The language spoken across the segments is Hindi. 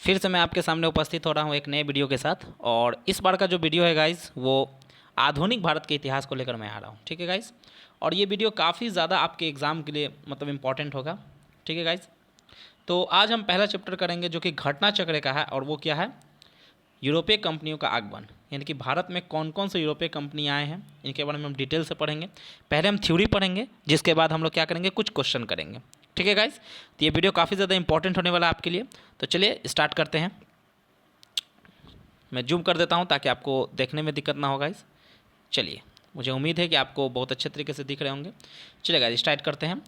फिर से मैं आपके सामने उपस्थित हो रहा हूँ एक नए वीडियो के साथ। और इस बार का जो वीडियो है गाइस वो आधुनिक भारत के इतिहास को लेकर मैं आ रहा हूँ। ठीक है गाइस, और ये वीडियो काफ़ी ज़्यादा आपके एग्ज़ाम के लिए मतलब इम्पॉर्टेंट होगा। ठीक है गाइस, तो आज हम पहला चैप्टर करेंगे जो कि घटना चक्र का है, और वो क्या है, यूरोपीय कंपनियों का आगमन। यानी कि भारत में कौन कौन से यूरोपीय कंपनी आए हैं इनके बारे में हम डिटेल से पढ़ेंगे। पहले हम थ्योरी पढ़ेंगे, जिसके बाद हम लोग क्या करेंगे, कुछ क्वेश्चन करेंगे। ठीक है गाइस, तो ये वीडियो काफ़ी ज़्यादा इंपॉर्टेंट होने वाला है आपके लिए। तो चलिए स्टार्ट करते हैं। मैं जूम कर देता हूँ ताकि आपको देखने में दिक्कत ना हो गाइस। चलिए, मुझे उम्मीद है कि आपको बहुत अच्छे तरीके से दिख रहे होंगे। चलिए गाइस स्टार्ट करते हैं।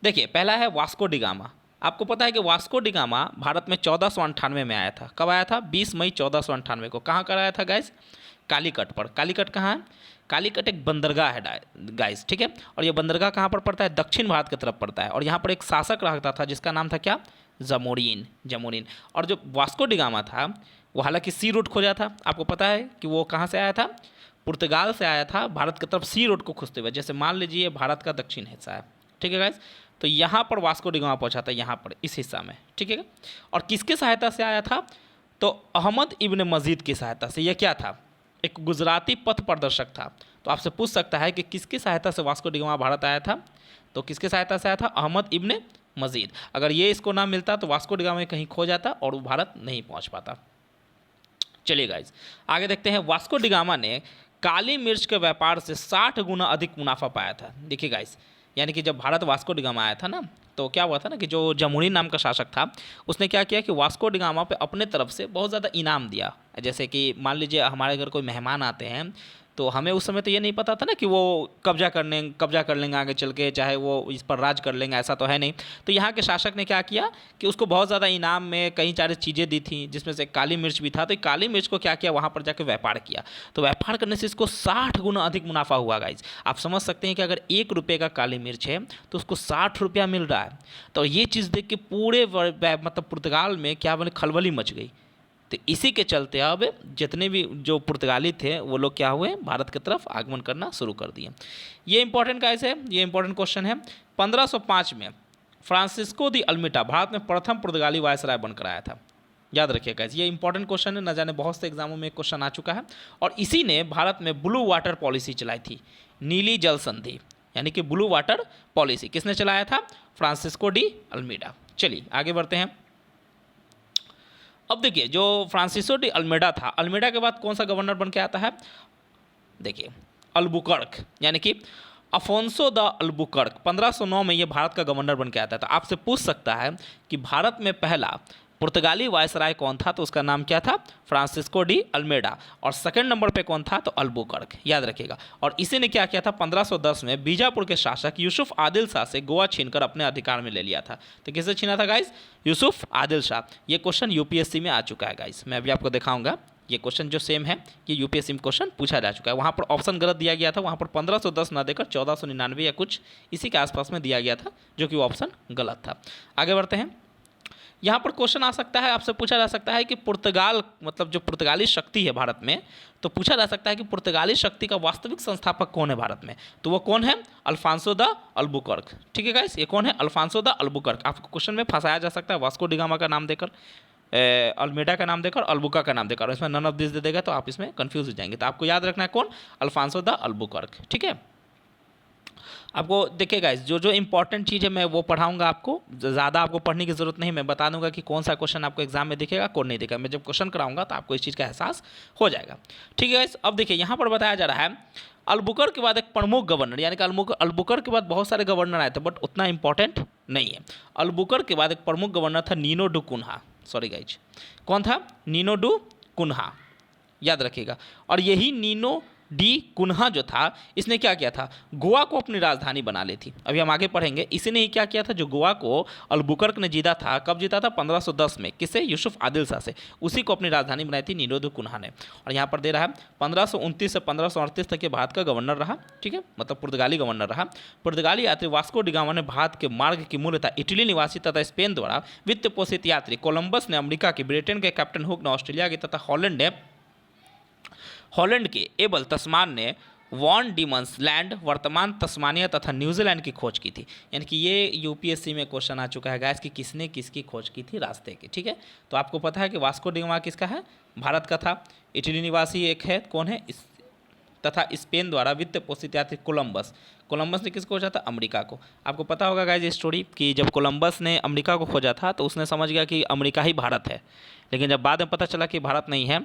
देखिए, पहला है वास्को डिगामा। आपको पता है कि वास्को डिगामा भारत में 1498 में आया था। कब आया था? 20 मई 1498 को। कहाँ कर आया था गाइस? कालीकट पर। कालीकट कहाँ है? कालीकट एक बंदरगाह है गाइस। ठीक है, और ये बंदरगाह कहाँ पर पड़ता है? दक्षिण भारत की तरफ पड़ता है। और यहाँ पर एक शासक रहता था जिसका नाम था क्या? जमोरिन। और जो वास्को डिगामा था वो हालांकि सी रूट खोजा था। आपको पता है कि वो कहाँ से आया था? पुर्तगाल से आया था, भारत की तरफ सी रोड को खोजते हुए। जैसे मान लीजिए भारत का दक्षिण हिस्सा है, ठीक है गाइस, तो यहाँ पर वास्को डिगामा पहुँचा था, यहाँ पर इस हिस्सा में। ठीक है, और किसकी सहायता से आया था? तो अहमद इब्न मजीद की सहायता से। यह क्या था? एक गुजराती पथ प्रदर्शक था। तो आपसे पूछ सकता है कि किसकी सहायता से वास्को डिगामा भारत आया था? तो किसकी सहायता से आया था? अहमद इब्न मजीद। अगर ये इसको ना मिलता तो वास्को डिगामा कहीं खो जाता और वो भारत नहीं पहुँच पाता। चलिए गाइज आगे देखते हैं। वास्को डिगामा ने काली मिर्च के व्यापार से 60 गुना अधिक मुनाफा पाया था। देखिए गाइस, यानी कि जब भारत वास्को डिगामा आया था ना, तो क्या हुआ था ना कि जो जमुनी नाम का शासक था उसने क्या किया कि वास्को डिगामा पे अपने तरफ से बहुत ज़्यादा इनाम दिया। जैसे कि मान लीजिए हमारे घर कोई मेहमान आते हैं, तो हमें उस समय तो ये नहीं पता था ना कि वो कब्जा कर लेंगे आगे चल के, चाहे वो इस पर राज कर लेंगे, ऐसा तो है नहीं। तो यहाँ के शासक ने क्या किया कि उसको बहुत ज़्यादा इनाम में कई सारी चीज़ें दी थी, जिसमें से काली मिर्च भी था। तो काली मिर्च को क्या किया, वहाँ पर जाकर व्यापार किया। तो व्यापार करने से इसको 60 गुना अधिक मुनाफा हुआ गाइज। आप समझ सकते हैं कि अगर 1 रुपये का काली मिर्च है तो उसको 60 रुपया मिल रहा है। तो ये चीज़ देख के पूरे मतलब पुर्तगाल में क्या बने, खलबली मच गई। तो इसी के चलते अब जितने भी जो पुर्तगाली थे वो लोग क्या हुए, भारत की तरफ आगमन करना शुरू कर दिए। ये इंपॉर्टेंट कैसे है, ये इंपॉर्टेंट क्वेश्चन है। 1505 में फ्रांसिस्को दी अल्मीडा भारत में प्रथम पुर्तगाली वायसराय बनकर आया था। याद रखिएगा, ये इंपॉर्टेंट क्वेश्चन है, न जाने बहुत से एग्जामों में क्वेश्चन आ चुका है। और इसी ने भारत में ब्लू वाटर पॉलिसी चलाई थी, नीली जल संधि, यानी कि ब्लू वाटर पॉलिसी किसने चलाया था? Francisco de Almeida. चलिए आगे बढ़ते हैं। अब देखिए, जो फ्रांसिस्को डी अल्मेडा था, अल्मेडा के बाद कौन सा गवर्नर बन के आता है? देखिए, अल्बुकर्क, यानी कि अफोंसो द अल्बुकर्क 1509 में ये भारत का गवर्नर बन के आता है। तो आपसे पूछ सकता है कि भारत में पहला पुर्तगाली वायसराय कौन था? तो उसका नाम क्या था? Francisco de Almeida. और सेकंड नंबर पे कौन था? तो अल्बुकर्क, याद रखिएगा। और इसी ने क्या किया था? 1510 में बीजापुर के शासक यूसुफ आदिल शाह से गोवा छीनकर अपने अधिकार में ले लिया था। तो किससे छीना था गाइस? यूसुफ आदिल शाह। ये क्वेश्चन यूपीएससी में आ चुका है गाइस, मैं अभी आपको दिखाऊंगा। ये क्वेश्चन जो सेम है ये यूपीएससी में क्वेश्चन पूछा जा चुका है। वहाँ पर ऑप्शन गलत दिया गया था, वहाँ पर 1510 ना देकर 1499 या कुछ इसी के आसपास में दिया गया था, जो कि वो ऑप्शन गलत था। आगे बढ़ते हैं। यहाँ पर क्वेश्चन आ सकता है, आपसे पूछा जा सकता है कि पुर्तगाल मतलब जो पुर्तगाली शक्ति है भारत में, तो पूछा जा सकता है कि पुर्तगाली शक्ति का वास्तविक संस्थापक कौन है भारत में? तो वो कौन है? Alfonso de Albuquerque. ठीक है गाइस, ये कौन है? Alfonso de Albuquerque. आपको क्वेश्चन में फंसाया जा सकता है वास्को डिगामा का नाम देकर, अल्मेडा का नाम देकर, अल्बुका का नाम देकर। इसमें नन ऑफ दिस दे देगा तो आप इसमें कंफ्यूज हो जाएंगे। तो आपको याद रखना है कौन? Alfonso de Albuquerque. ठीक है, आपको देखिएगा जो जो इंपॉर्टेंट चीज़ है मैं वो पढ़ाऊंगा आपको, ज़्यादा आपको पढ़ने की ज़रूरत नहीं। मैं बता दूंगा कि कौन सा क्वेश्चन आपको एग्जाम में दिखेगा, कौन नहीं दिखेगा। मैं जब क्वेश्चन कराऊंगा तो आपको इस चीज़ का एहसास हो जाएगा। ठीक है गाइस, अब देखिए यहाँ पर बताया जा रहा है अल्बुकर के बाद एक प्रमुख गवर्नर, यानी कि अल्बुकर के बाद बहुत सारे गवर्नर आए थे बट उतना इंपॉर्टेंट नहीं है। अल्बुकर के बाद एक प्रमुख गवर्नर था Nuno da Cunha. Sorry guys, कौन था? नीनो डू कुन्हा, याद रखिएगा। और यही नीनो डी कुन्हा जो था, इसने क्या किया था? गोवा को अपनी राजधानी बना ली थी। अभी हम आगे पढ़ेंगे। इसी ने ही क्या किया था? जो गोवा को अल्बुकर्क ने जीता था, कब जीता था? 1510 में। किससे? यूसुफ आदिल शाह से। उसी को अपनी राजधानी बनाई थी नीनो डी कुन्हा ने। और यहाँ पर दे रहा है 1529 से 1538 तक के भारत का गवर्नर रहा। ठीक है, मतलब पुर्तगाली गवर्नर रहा। पुर्तगाली यात्री वास्को डिगामा ने भारत के मार्ग की मूलतः इटली निवासी तथा स्पेन द्वारा वित्त पोषित यात्री कोलंबस ने अमेरिका की, ब्रिटेन के कैप्टन हुक ने ऑस्ट्रेलिया के तथा हॉलैंड के एबल तस्मान ने वॉन डीमंस लैंड वर्तमान तस्मानिया तथा न्यूजीलैंड की खोज की थी। यानी कि ये यूपीएससी में क्वेश्चन आ चुका है गाइस कि किसने किसकी खोज की थी रास्ते की। ठीक है, तो आपको पता है कि वास्को डिगामा किसका है, भारत का था। इटली निवासी एक है, कौन है, तथा स्पेन द्वारा वित्त पोषित यात्री कोलंबस। कोलंबस ने किसको खोजा था, अमेरिका को। आपको पता होगा गाइस ये स्टोरी कि जब कोलंबस ने अमेरिका को खोजा था तो उसने समझ गया कि अमेरिका ही भारत है, लेकिन जब बाद में पता चला कि भारत नहीं है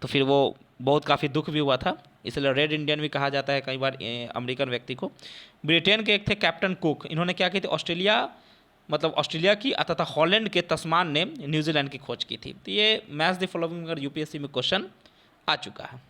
तो फिर वो बहुत काफ़ी दुख भी हुआ था। इसलिए रेड इंडियन भी कहा जाता है कई बार अमेरिकन व्यक्ति को। ब्रिटेन के एक थे कैप्टन कुक, इन्होंने क्या की थी, ऑस्ट्रेलिया की तथा हॉलैंड के तस्मान ने न्यूजीलैंड की खोज की थी। तो ये मैच द फॉलोइंग अगर यूपीएससी में क्वेश्चन आ चुका है।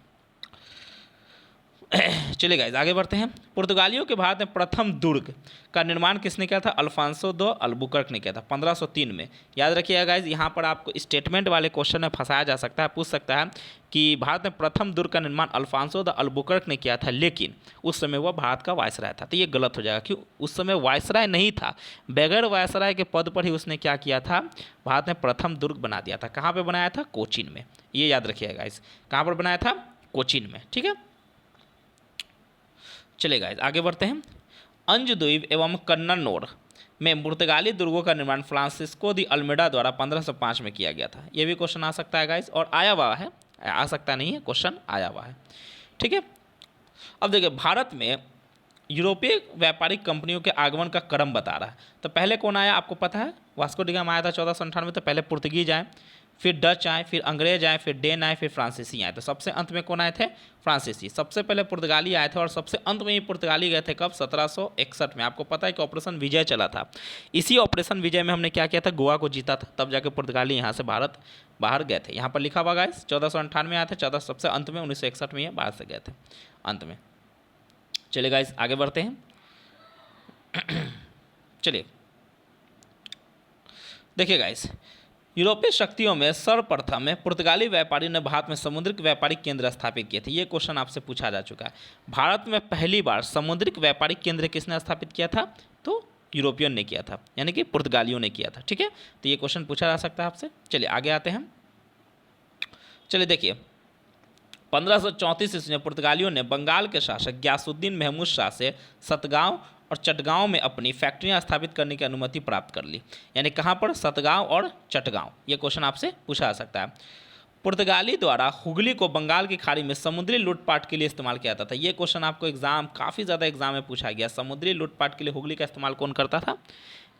चलिए गाइस आगे बढ़ते हैं। पुर्तगालियों के भारत में प्रथम दुर्ग का निर्माण किसने किया था, अल्फांसो दो अल्बुकर्क ने किया था 1503 में। याद रखिएगा गाइस, यहाँ पर आपको स्टेटमेंट वाले क्वेश्चन में फंसाया जा सकता है, पूछ सकता है कि भारत में प्रथम दुर्ग का निर्माण अल्फांसो द अल्बुकर्क ने किया था, लेकिन उस समय वह भारत का वायसराय था। तो ये गलत हो जाएगा, क्यों, उस समय वायसराय नहीं था, बगैर वायसराय के पद पर ही उसने क्या किया था, भारत में प्रथम दुर्ग बना दिया था। कहाँ पर बनाया था, कोचीन में। ये याद रखिएगा गाइस, कहाँ पर बनाया था, कोचीन में। ठीक है, चलिए गाइस आगे बढ़ते हैं। अंजद्वीप एवं कन्नौर में पुर्तगाली दुर्गों का निर्माण फ्रांसिस्को दी अल्मेडा द्वारा 1505 में किया गया था। ये भी क्वेश्चन आ सकता है गाइस, और आया हुआ है, आ सकता नहीं है, क्वेश्चन आया हुआ है। ठीक है, अब देखिए भारत में यूरोपीय व्यापारिक कंपनियों के आगमन का क्रम बता रहा है। तो पहले कौन आया, आपको पता है, वास्को डी गामा आया था 1498। तो पहले पुर्तगीज आए, फिर डच आए, फिर अंग्रेज आए, फिर डेन आए, फिर फ्रांसीसी आए। तो सबसे अंत में कौन आए थे, फ्रांसीसी। सबसे पहले पुर्तगाली आए थे और सबसे अंत में ये पुर्तगाली गए थे कब, 1761 में। आपको पता है कि ऑपरेशन विजय चला था। इसी ऑपरेशन विजय में हमने क्या किया था, गोवा को जीता था, तब जाके पुर्तगाली यहाँ से भारत बाहर गए थे। यहाँ पर लिखा हुआ गाइस 1498 आए थे, 14 सबसे अंत में 1961 में ये बाहर से गए थे, अंत में। चलिए गाइस आगे बढ़ते हैं। चलिए देखिए गाइस, यूरोपीय शक्तियों में सर्वप्रथम में पुर्तगाली व्यापारी ने भारत में समुद्रिक व्यापारिक केंद्र स्थापित किए थे। ये क्वेश्चन आपसे पूछा जा चुका है। भारत में पहली बार समुद्रिक व्यापारिक केंद्र किसने स्थापित किया था, तो यूरोपियन ने किया था, यानी कि पुर्तगालियों ने किया था। ठीक है, तो ये क्वेश्चन पूछा जा सकता है आपसे। चलिए आगे आते हैं। चलिए देखिए, 1534 ईस्वी में पुर्तगालियों ने बंगाल के शासक ग्यासुद्दीन महमूद शाह से सतगांव और चटगांव में अपनी फैक्ट्रियां स्थापित करने की अनुमति प्राप्त कर ली। यानी कहाँ पर, सतगांव और चटगांव। ये क्वेश्चन आपसे पूछा जा सकता है। पुर्तगाली द्वारा हुगली को बंगाल की खाड़ी में समुद्री लूटपाट के लिए इस्तेमाल किया जाता था। ये क्वेश्चन आपको काफ़ी ज़्यादा एग्जाम में पूछा गया। समुद्री लूटपाट के लिए हुगली का इस्तेमाल कौन करता था,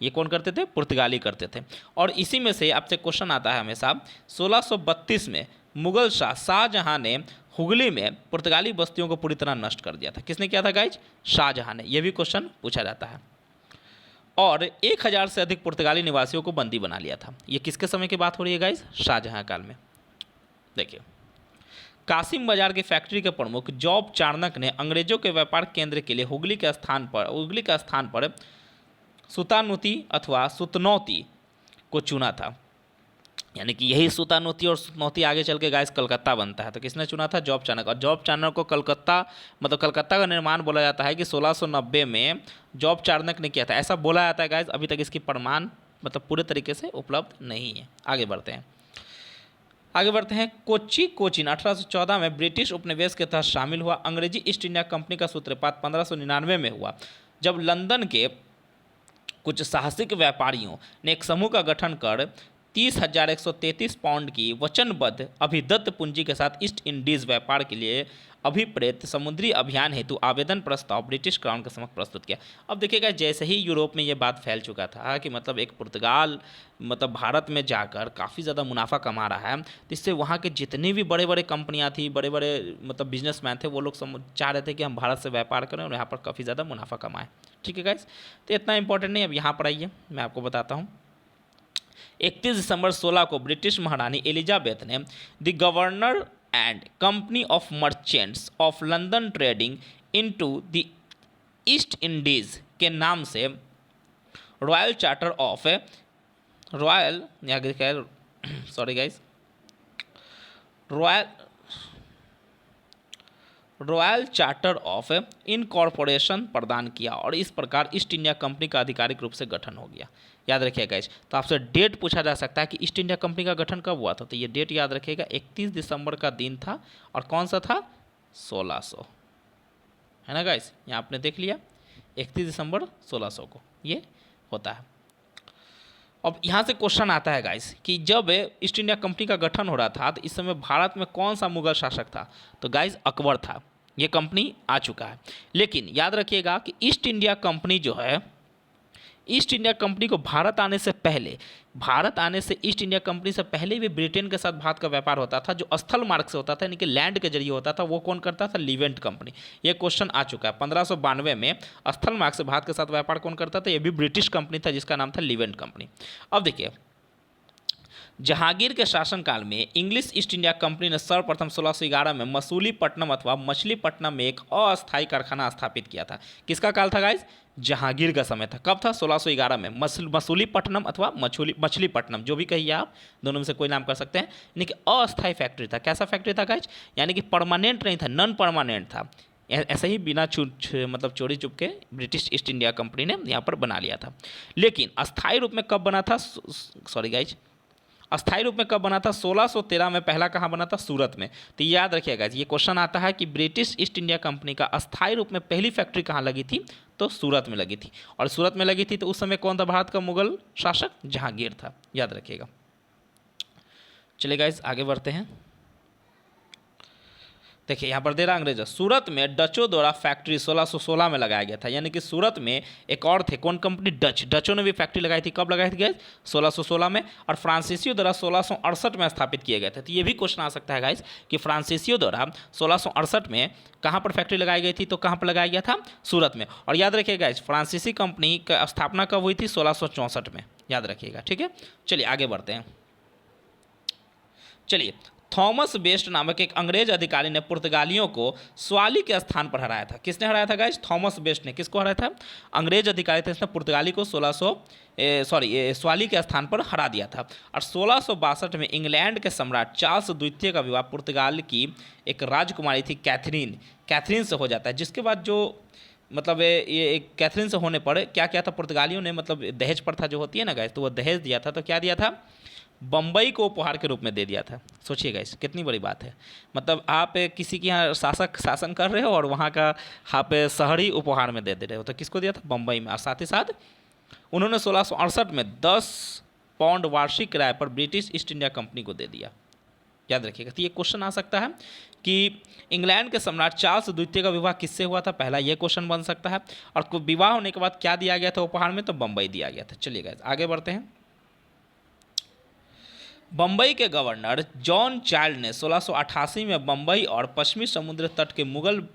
ये कौन करते थे, पुर्तगाली करते थे। और इसी में से आपसे क्वेश्चन आता है हमेशा, 1632 में मुगल शाहजहां ने हुगली में पुर्तगाली बस्तियों को पूरी तरह नष्ट कर दिया था। किसने किया था गाइज, शाहजहां ने। यह भी क्वेश्चन पूछा जाता है। और 1000 से अधिक पुर्तगाली निवासियों को बंदी बना लिया था। ये किसके समय की बात हो रही है गाइज, शाहजहां काल में। देखिए, कासिम बाजार की फैक्ट्री के प्रमुख जॉब चार्नक ने अंग्रेजों के व्यापार केंद्र के लिए हुगली का स्थान पर सुतानुती अथवा सुतनौती को चुना था। यानी कि यही सुतानुती और सुतनौती आगे चल के गाइस कलकत्ता बनता है। तो किसने चुना था, जॉब चार्नक। और जॉब चार्नक को कलकत्ता का निर्माण बोला जाता है कि 1690 में जॉब चार्नक ने किया था, ऐसा बोला जाता है गाइस। अभी तक इसकी प्रमाण पूरे तरीके से उपलब्ध नहीं है। आगे बढ़ते हैं। कोचीन 1814 में ब्रिटिश उपनिवेश के तहत शामिल हुआ। अंग्रेजी ईस्ट इंडिया कंपनी का सूत्रपात 1599 में हुआ, जब लंदन के कुछ साहसिक व्यापारियों ने एक समूह का गठन कर 30,133 पाउंड की वचनबद्ध अभिदत्त पूंजी के साथ ईस्ट इंडीज़ व्यापार के लिए अभिप्रेत समुद्री अभियान हेतु आवेदन प्रस्ताव ब्रिटिश क्राउन के समक्ष प्रस्तुत किया। अब देखिएगा, जैसे ही यूरोप में ये बात फैल चुका था कि एक पुर्तगाल भारत में जाकर काफ़ी ज़्यादा मुनाफा कमा रहा है, तो इससे वहाँ के जितनी भी बड़े बड़े कंपनियाँ थी, बड़े बड़े बिजनेसमैन थे, वो लोग चाह रहे थे कि हम भारत से व्यापार करें और यहाँ पर काफ़ी ज़्यादा मुनाफा कमाएँ। ठीक है गाइस, तो इतना इंपॉर्टेंट नहीं। अब यहाँ पर आइए, मैं आपको बताता हूँ। 31 दिसंबर 16 को ब्रिटिश महारानी एलिजाबेथ ने the governor and company of merchants of London trading into the east Indies के नाम से royal charter of royal charter of incorporation प्रदान किया और इस प्रकार ईस्ट इंडिया कंपनी का आधिकारिक रूप से गठन हो गया। याद रखिएगा गाइस। तो आपसे डेट पूछा जा सकता है कि ईस्ट इंडिया कंपनी का गठन कब हुआ था, तो ये डेट याद रखिएगा, 31 दिसंबर का दिन था। और कौन सा था, 1600। है ना गाइस, यहाँ आपने देख लिया 31 दिसंबर 1600 को ये होता है। अब यहाँ से क्वेश्चन आता है गाइस कि जब ईस्ट इंडिया कंपनी का गठन हो रहा था तो इस समय भारत में कौन सा मुगल शासक था? तो गाइस अकबर था। ये कंपनी आ चुका है, लेकिन याद रखिएगा कि ईस्ट इंडिया कंपनी जो है, ईस्ट इंडिया कंपनी को भारत आने से पहले, भारत आने से ईस्ट इंडिया कंपनी से पहले भी ब्रिटेन के साथ भारत का व्यापार होता था, जो स्थल मार्ग से होता था, यानी कि लैंड के जरिए होता था। वो कौन करता था? Leivand company. ये क्वेश्चन आ चुका है। 1592 में स्थल मार्ग से भारत के साथ व्यापार कौन करता था? ये भी ब्रिटिश कंपनी था जिसका नाम था लिवेंट कंपनी। अब देखिए, जहांगीर के शासनकाल में इंग्लिश ईस्ट इंडिया कंपनी ने सर्वप्रथम 1611 में मसूलीपट्टनम अथवा मछलीपट्टनम में एक अस्थायी कारखाना स्थापित किया था। किसका काल था गाइस? जहांगीर का समय था। कब था? 1611 में। मसूलीपट्टनम अथवा मछलीपट्टनम, जो भी कहिए आप, दोनों में से कोई नाम कर सकते हैं। यानी कि अस्थायी फैक्ट्री था। कैसा फैक्ट्री था गाइस? यानी कि परमानेंट नहीं था, नॉन परमानेंट था। ऐसे ही बिना मतलब चोरी चुप के ब्रिटिश ईस्ट इंडिया कंपनी ने यहाँ पर बना लिया था। लेकिन अस्थायी रूप में कब बना था? सॉरी गाइज, अस्थायी रूप में कब बना था? 1613 में। पहला कहाँ बना था? सूरत में। तो याद रखिएगा, ये क्वेश्चन आता है कि ब्रिटिश ईस्ट इंडिया कंपनी का अस्थायी रूप में पहली फैक्ट्री कहाँ लगी थी? तो सूरत में लगी थी। और सूरत में लगी थी तो उस समय कौन था भारत का मुगल शासक? जहांगीर था। याद रखिएगा। चलिए गाइस आगे बढ़ते हैं। देखिए यहाँ पर दे रहा अंग्रेज, सूरत में डचों द्वारा फैक्ट्री 1616 में लगाया गया था। यानी कि सूरत में एक और थे, कौन कंपनी? डचों ने भी फैक्ट्री लगाई थी। कब लगाई थी गाइस? 1616 में। और फ्रांसीसियों द्वारा 1668 में स्थापित किए गए थे। तो ये भी क्वेश्चन आ सकता है गाइस कि फ्रांसीसियों द्वारा 1668 में कहाँ पर फैक्ट्री लगाई गई थी? तो कहाँ पर लगाया गया था? सूरत में। और याद रखिएगा गाइस, फ्रांसीसी कंपनी का स्थापना कब हुई थी? 1664 में। याद रखिएगा, ठीक है। चलिए आगे बढ़ते हैं। चलिए, थॉमस बेस्ट नामक एक अंग्रेज अधिकारी ने पुर्तगालियों को स्वाली के स्थान पर हराया था। किसने हराया था गाइस? थॉमस बेस्ट ने। किसको हराया था? अंग्रेज अधिकारी थे, इसने पुर्तगाली को स्वाली के स्थान पर हरा दिया था। और 1662 में इंग्लैंड के सम्राट चार्ल्स द्वितीय का विवाह पुर्तगाल की एक राजकुमारी थी कैथरीन से हो जाता है। जिसके बाद जो मतलब ये कैथरीन से होने पर क्या किया था पुर्तगालियों ने? मतलब दहेज प्रथा जो होती है ना गाइस, तो वो दहेज दिया था। तो क्या दिया था? बम्बई को उपहार के रूप में दे दिया था। सोचिएगा इस कितनी बड़ी बात है। मतलब आप किसी के यहाँ शासन कर रहे हो और वहाँ का आप शहरी उपहार में दे रहे हो। तो किसको दिया था? बम्बई में। और साथ ही साथ उन्होंने 1668 में 10 पाउंड वार्षिक किराए पर ब्रिटिश ईस्ट इंडिया कंपनी को दे दिया। याद रखिएगा। तो ये क्वेश्चन आ सकता है कि इंग्लैंड के सम्राट चार्ल्स द्वितीय का विवाह किससे हुआ था? पहला ये क्वेश्चन बन सकता है। और विवाह होने के बाद क्या दिया गया था उपहार में? तो बम्बई दिया गया था। चलिए गाइस आगे बढ़ते हैं। बम्बई के गवर्नर जॉन चाइल्ड ने 1688 में बम्बई और पश्चिमी समुद्र तट के मुगल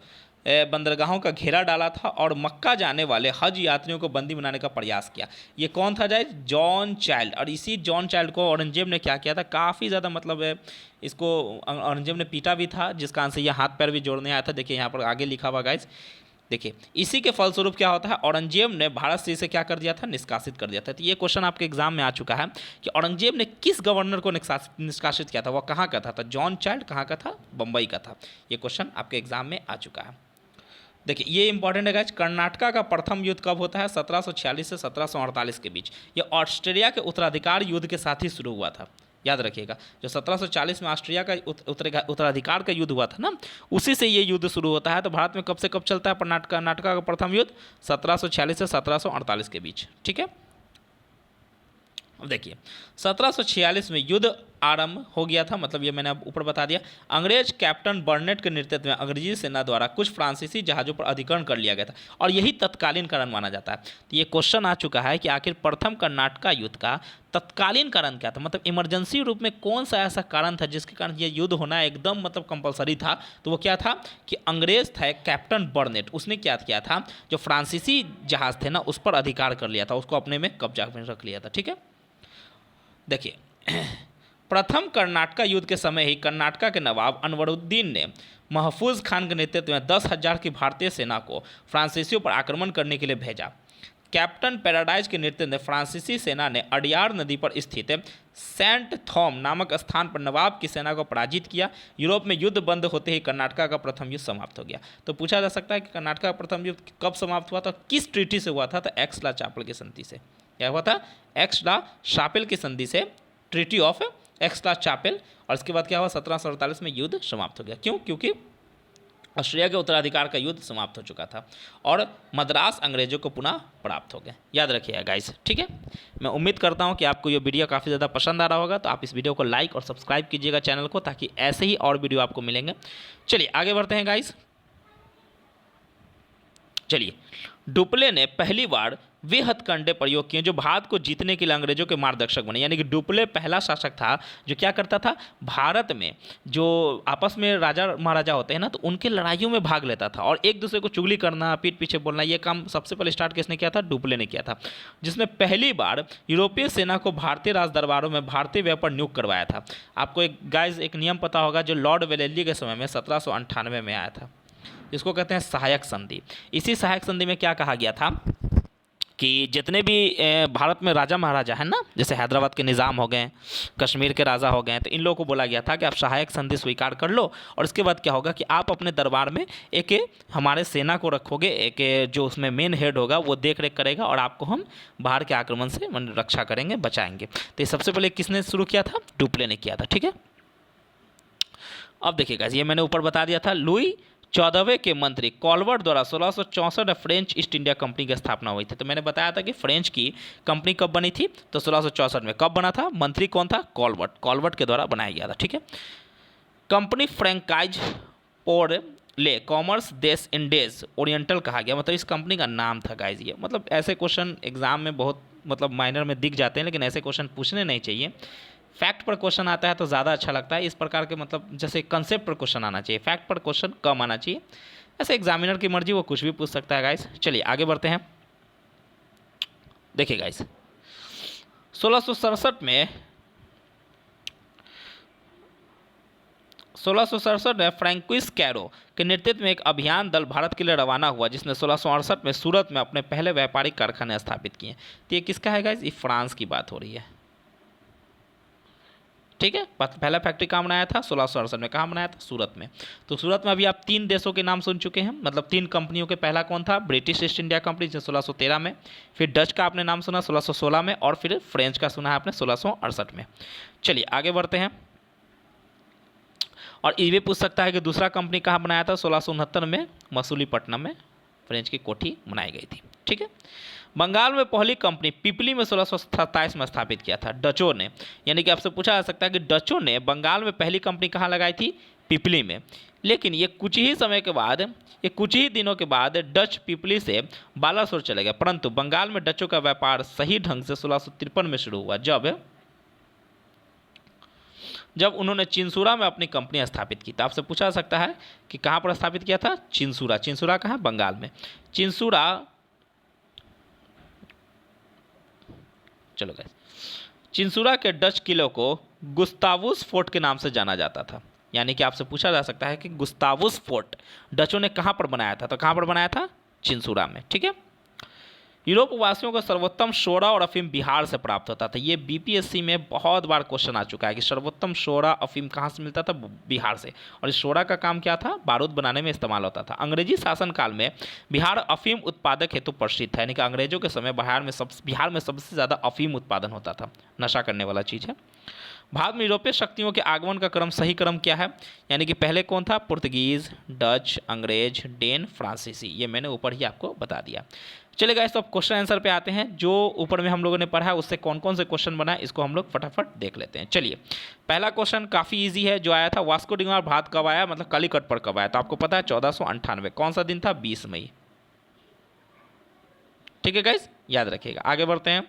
बंदरगाहों का घेरा डाला था और मक्का जाने वाले हज यात्रियों को बंदी बनाने का प्रयास किया। ये कौन था जाए? John child. और इसी जॉन चाइल्ड को औरंगजेब ने क्या किया था? काफ़ी ज़्यादा मतलब इसको औरंगजेब ने पीटा भी था, जिस कारण से ये हाथ पैर भी जोड़ने आया था। देखिए यहाँ पर आगे लिखा हुआ गाइस, देखिए इसी के फलस्वरूप क्या होता है? औरंगजेब ने भारत से इसे क्या कर दिया था? निष्कासित कर दिया था। तो ये क्वेश्चन आपके एग्जाम में आ चुका है कि औरंगजेब ने किस गवर्नर को निष्कासित किया था? वो कहाँ का था? तो जॉन चाइल्ड कहाँ का था? बम्बई का था। ये क्वेश्चन आपके एग्जाम में आ चुका है। देखिए ये इंपॉर्टेंट है गाइस। कर्नाटका का प्रथम युद्ध कब होता है? 1746 से 1748 के बीच। ये ऑस्ट्रेलिया के उत्तराधिकार युद्ध के साथ ही शुरू हुआ था। याद रखिएगा, जो 1740 में ऑस्ट्रिया का उत्तराधिकार का युद्ध हुआ था ना, उसी से ये युद्ध शुरू होता है। तो भारत में कब से कब चलता है कर्नाटका का प्रथम युद्ध? 1746 से 1748 के बीच। ठीक है। अब देखिए 1746 में युद्ध आरंभ हो गया था। मतलब ये मैंने अब ऊपर बता दिया। अंग्रेज कैप्टन बर्नेट के नेतृत्व में अंग्रेजी सेना द्वारा कुछ फ्रांसीसी जहाज़ों पर अधिकरण कर लिया गया था और यही तत्कालीन कारण माना जाता है। तो ये क्वेश्चन आ चुका है कि आखिर प्रथम कर्नाटका युद्ध का तत्कालीन कारण क्या था? मतलब इमरजेंसी रूप में कौन सा ऐसा कारण था जिसके कारण ये युद्ध होना एकदम मतलब कंपलसरी था? तो वो क्या था कि अंग्रेज था कैप्टन बर्नेट, उसने क्या किया था? जो फ्रांसीसी जहाज़ थे ना, उस पर अधिकार कर लिया था, उसको अपने में कब्जा में रख लिया था। ठीक है। देखिए प्रथम कर्नाटका युद्ध के समय ही कर्नाटका के नवाब अनवरुद्दीन ने महफूज खान के नेतृत्व में 10,000 की भारतीय सेना को फ्रांसीसियों पर आक्रमण करने के लिए भेजा। कैप्टन पैराडाइज के नेतृत्व में फ्रांसीसी सेना ने अडियार नदी पर स्थित सेंट थॉम नामक स्थान पर नवाब की सेना को पराजित किया। यूरोप में युद्ध बंद होते ही कर्नाटका का प्रथम युद्ध समाप्त हो गया। तो पूछा जा सकता है कि कर्नाटका का प्रथम युद्ध कब समाप्त हुआ था? किस ट्रीटी से हुआ था? तो एक्स ला चापल की संधि से। क्या हुआ था? एक्स ला चापेल की संधि से, ट्रीटी ऑफ एक्स ला चापेल। और इसके बाद क्या हुआ? 1748 में युद्ध समाप्त हो गया। क्यों? क्योंकि ऑस्ट्रेलिया के उत्तराधिकार का युद्ध समाप्त हो चुका था और मद्रास अंग्रेजों को पुनः प्राप्त हो गए। याद रखिएगा गाइस, ठीक है। मैं उम्मीद करता हूं कि आपको ये वीडियो काफ़ी ज़्यादा पसंद आ रहा होगा, तो आप इस वीडियो को लाइक और सब्सक्राइब कीजिएगा चैनल को, ताकि ऐसे ही और वीडियो आपको मिलेंगे। चलिए आगे बढ़ते हैं गाइस। चलिए, डुप्ले ने पहली बार वे हथकंडे प्रयोग किए जो भारत को जीतने के लिए अंग्रेजों के मार्गदर्शक बने। यानी कि डुप्ले पहला शासक था जो क्या करता था, भारत में जो आपस में राजा महाराजा होते हैं ना, तो उनके लड़ाइयों में भाग लेता था और एक दूसरे को चुगली करना, पीठ पीछे बोलना, ये काम सबसे पहले स्टार्ट किसने किया था? डुप्ले ने किया था, जिसने पहली बार यूरोपीय सेना को भारतीय राज दरबारों में भारतीय व्यय पर नियुक्त करवाया था। आपको एक गाइज एक नियम पता होगा जो लॉर्ड वेलेस्ली के समय में 1798 में आया था, जिसको कहते हैं सहायक संधि। इसी सहायक संधि में क्या कहा गया था कि जितने भी भारत में राजा महाराजा हैं ना, जैसे हैदराबाद के निज़ाम हो गए, कश्मीर के राजा हो गए, तो इन लोगों को बोला गया था कि आप सहायक संधि स्वीकार कर लो, और इसके बाद क्या होगा कि आप अपने दरबार में एक हमारे सेना को रखोगे, एक जो उसमें मेन हेड होगा वो देख रेख करेगा, और आपको हम बाहर के आक्रमण से रक्षा करेंगे, बचाएंगे। तो ये सबसे पहले किसने शुरू किया था? डुप्ले ने किया था, ठीक है। अब देखिएगा, ये मैंने ऊपर बता दिया था, लुई 14वें के मंत्री कॉलवर्ट द्वारा 1664 में फ्रेंच ईस्ट इंडिया कंपनी की स्थापना हुई थी। तो मैंने बताया था कि फ्रेंच की कंपनी कब बनी थी, तो 1664 में। कब बना था? मंत्री कौन था? कॉलवर्ट। कॉलवर्ट के द्वारा बनाया गया था, ठीक है। कंपनी फ्रैंकाइज पोर ले कॉमर्स देश इंडेज ओरिएंटल कहा गया, मतलब इस कंपनी का नाम था गाइज। ये मतलब ऐसे क्वेश्चन एग्जाम में बहुत मतलब माइनर में दिख जाते हैं, लेकिन ऐसे क्वेश्चन पूछने नहीं चाहिए। फैक्ट पर क्वेश्चन आता है तो ज़्यादा अच्छा लगता है। इस प्रकार के मतलब जैसे कंसेप्ट पर क्वेश्चन आना चाहिए, फैक्ट पर क्वेश्चन कम आना चाहिए। ऐसे एग्जामिनर की मर्जी, वो कुछ भी पूछ सकता है गाइस। चलिए आगे बढ़ते हैं। देखिए गाइस, 1667 में 1667 में फ्रैंकोइस कैरो के नेतृत्व में एक अभियान दल भारत के लिए रवाना हुआ, जिसने 1668 में सूरत में अपने पहले व्यापारिक कारखाने स्थापित किए। तो ये किसका है गाइस? ये फ्रांस की बात हो रही है, ठीक है। पहला फैक्ट्री कहाँ बनाया था? 1668 में। कहाँ बनाया था? सूरत में। तो सूरत में अभी आप 3 देशों के नाम सुन चुके हैं, मतलब 3 कंपनियों के। पहला कौन था? ब्रिटिश ईस्ट इंडिया कंपनी, जो 1613 में, फिर डच का आपने नाम सुना 1616 में, और फिर फ्रेंच का सुना है आपने 1668 में। चलिए आगे बढ़ते हैं। और ये भी पूछ सकता है कि दूसरा कंपनी कहाँ बनाया था? 1669 में मसूलीपट्टनम में फ्रेंच की कोठी बनाई गई थी, ठीक है। बंगाल में पहली कंपनी पिपली में 1627 में स्थापित किया था डचों ने। यानी कि आपसे पूछा जा सकता है कि डचों ने बंगाल में पहली कंपनी कहाँ लगाई थी? पिपली में। लेकिन ये कुछ ही समय के बाद, ये कुछ ही दिनों के बाद डच पिपली से बालासोर चले गए। परंतु बंगाल में डचों का व्यापार सही ढंग से 1653 में शुरू हुआ, जब उन्होंने चिंसूरा में अपनी कंपनी स्थापित की। तो आपसे पूछा जा सकता है कि कहाँ पर स्थापित किया था? चिंसूरा। चिंसूरा कहाँ? बंगाल में। चिंसूरा, चलो गाइस, चिंसूरा के डच किले को गुस्तावुस फोर्ट के नाम से जाना जाता था। यानी कि आपसे पूछा जा सकता है कि गुस्तावुस फोर्ट डचों ने कहाँ पर बनाया था? तो कहाँ पर बनाया था? चिंसूरा में, ठीक है। यूरोप वासियों को सर्वोत्तम सोडा और अफीम बिहार से प्राप्त होता था। ये बीपीएससी में बहुत बार क्वेश्चन आ चुका है कि सर्वोत्तम सोडा अफीम कहाँ से मिलता था? बिहार से। और इस सोडा का काम क्या था? बारूद बनाने में इस्तेमाल होता था। अंग्रेजी शासनकाल में बिहार अफीम उत्पादक हेतु प्रसिद्ध है। यानी कि अंग्रेजों के समय बिहार में सबसे ज़्यादा अफीम उत्पादन होता था। नशा करने वाला चीज़ है। भारत में यूरोपीय शक्तियों के आगमन का क्रम, सही क्रम क्या है? यानी कि पहले कौन था? पुर्तगीज, डच, अंग्रेज, डेन, फ्रांसीसी। ये मैंने ऊपर ही आपको बता दिया। चलिए गाइस, तो अब क्वेश्चन आंसर पे आते हैं। जो ऊपर में हम लोगों ने पढ़ा है उससे कौन कौन से क्वेश्चन बना है, इसको हम लोग फटाफट देख लेते हैं। चलिए, पहला क्वेश्चन काफ़ी इजी है, जो आया था, वास्को डी गामा भारत कब आया, मतलब कालीकट पर कब आया? तो आपको पता है 1498। कौन सा दिन था? 20 मई। ठीक है गाइस, याद रखिएगा। आगे बढ़ते हैं।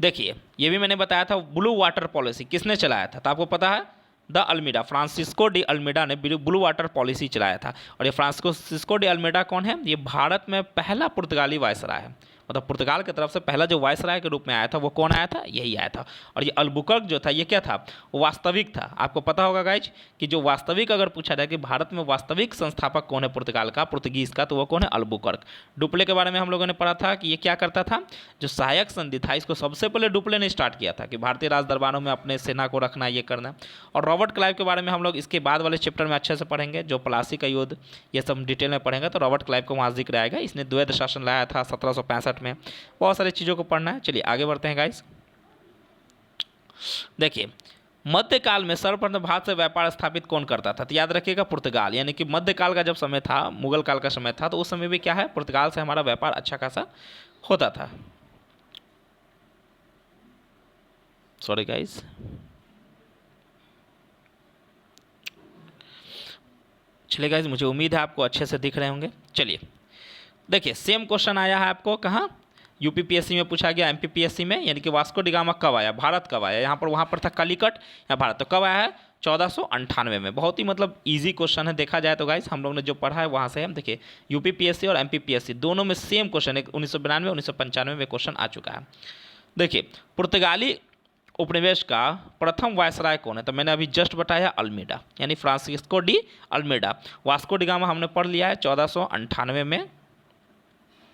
देखिए, ये भी मैंने बताया था, ब्लू वाटर पॉलिसी किसने चलाया था? तो आपको पता है, de Almeida, Francisco de Almeida ने ब्लू वाटर पॉलिसी चलाया था। और ये फ्रांसिस्को डी अल्मीडा कौन है? ये भारत में पहला पुर्तगाली वायसराय है। मतलब पुर्तगाल की तरफ से पहला जो वायसराय के रूप में आया था वो कौन आया था? यही आया था। और ये अल्बुकर्क जो था, ये क्या था? वो वास्तविक था। आपको पता होगा गाइज कि जो वास्तविक अगर पूछा जाए कि भारत में वास्तविक संस्थापक कौन है पुर्तगाल का, पुर्तगीज का, तो वो कौन है? अल्बुकर्क। डुप्ले के बारे में हम लोगों ने पढ़ा था कि ये क्या करता था? जो सहायक संधि था, इसको सबसे पहले डुप्ले ने स्टार्ट किया था कि भारतीय राज दरबारों में अपने सेना को रखना, ये करना। और रॉबर्ट क्लाइव के बारे में हम लोग इसके बाद वाले चैप्टर में अच्छे से पढ़ेंगे, जो प्लासी का युद्ध, ये सब डिटेल में पढ़ेंगे। तो रॉबर्ट क्लाइव को वहाँ जिक्र आएगा। इसने द्वैध शासन लाया था 1765 में। बहुत सारी चीज़ों को पढ़ना है। चलिए आगे बढ़ते हैं गाइस। देखिए, मध्यकाल में सर्वप्रथम भारत से व्यापार स्थापित कौन करता था? तो याद रखिएगा पुर्तगाल, यानी कि मध्यकाल का जब समय था, मुगल काल का समय था, तो उस समय भी क्या है, पुर्तगाल से हमारा व्यापार अच्छा खासा होता था। सॉरी गाइस, चलिए गाइस, मुझे उम्मीद है आपको अच्छे से दिख रहे होंगे। चलिए देखिए, सेम क्वेश्चन आया है आपको कहाँ, यूपीपीएससी में पूछा गया, एमपीपीएससी में, यानी कि वास्को डिगामा कब आया, भारत कब आया, यहाँ पर वहाँ पर था कलिकट या भारत, तो कब आया है 1498 में। बहुत ही मतलब इजी क्वेश्चन है देखा जाए तो गाइस, हम लोग ने जो पढ़ा है वहाँ से हम देखिए, यूपीपीएससी और एमपीपीएससी दोनों में सेम क्वेश्चन है, 1992 1995 में क्वेश्चन आ चुका है। देखिए, पुर्तगाली उपनिवेश का प्रथम वायसराय कौन है? तो मैंने अभी जस्ट बताया अल्मीडा, यानी Francisco de Almeida. Vasco da Gama हमने पढ़ लिया है 1498 में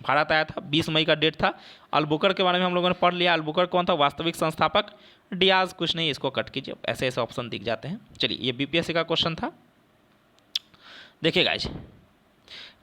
भारत आया था, 20 मई का डेट था। अल्बुकर के बारे में हम लोगों ने पढ़ लिया, अल्बुकर कौन था, वास्तविक संस्थापक, डियाज कुछ नहीं, इसको कट कीजिए, ऐसे ऐसे ऑप्शन दिख जाते हैं। चलिए, ये बीपीएससी का क्वेश्चन था। देखिए गाइज,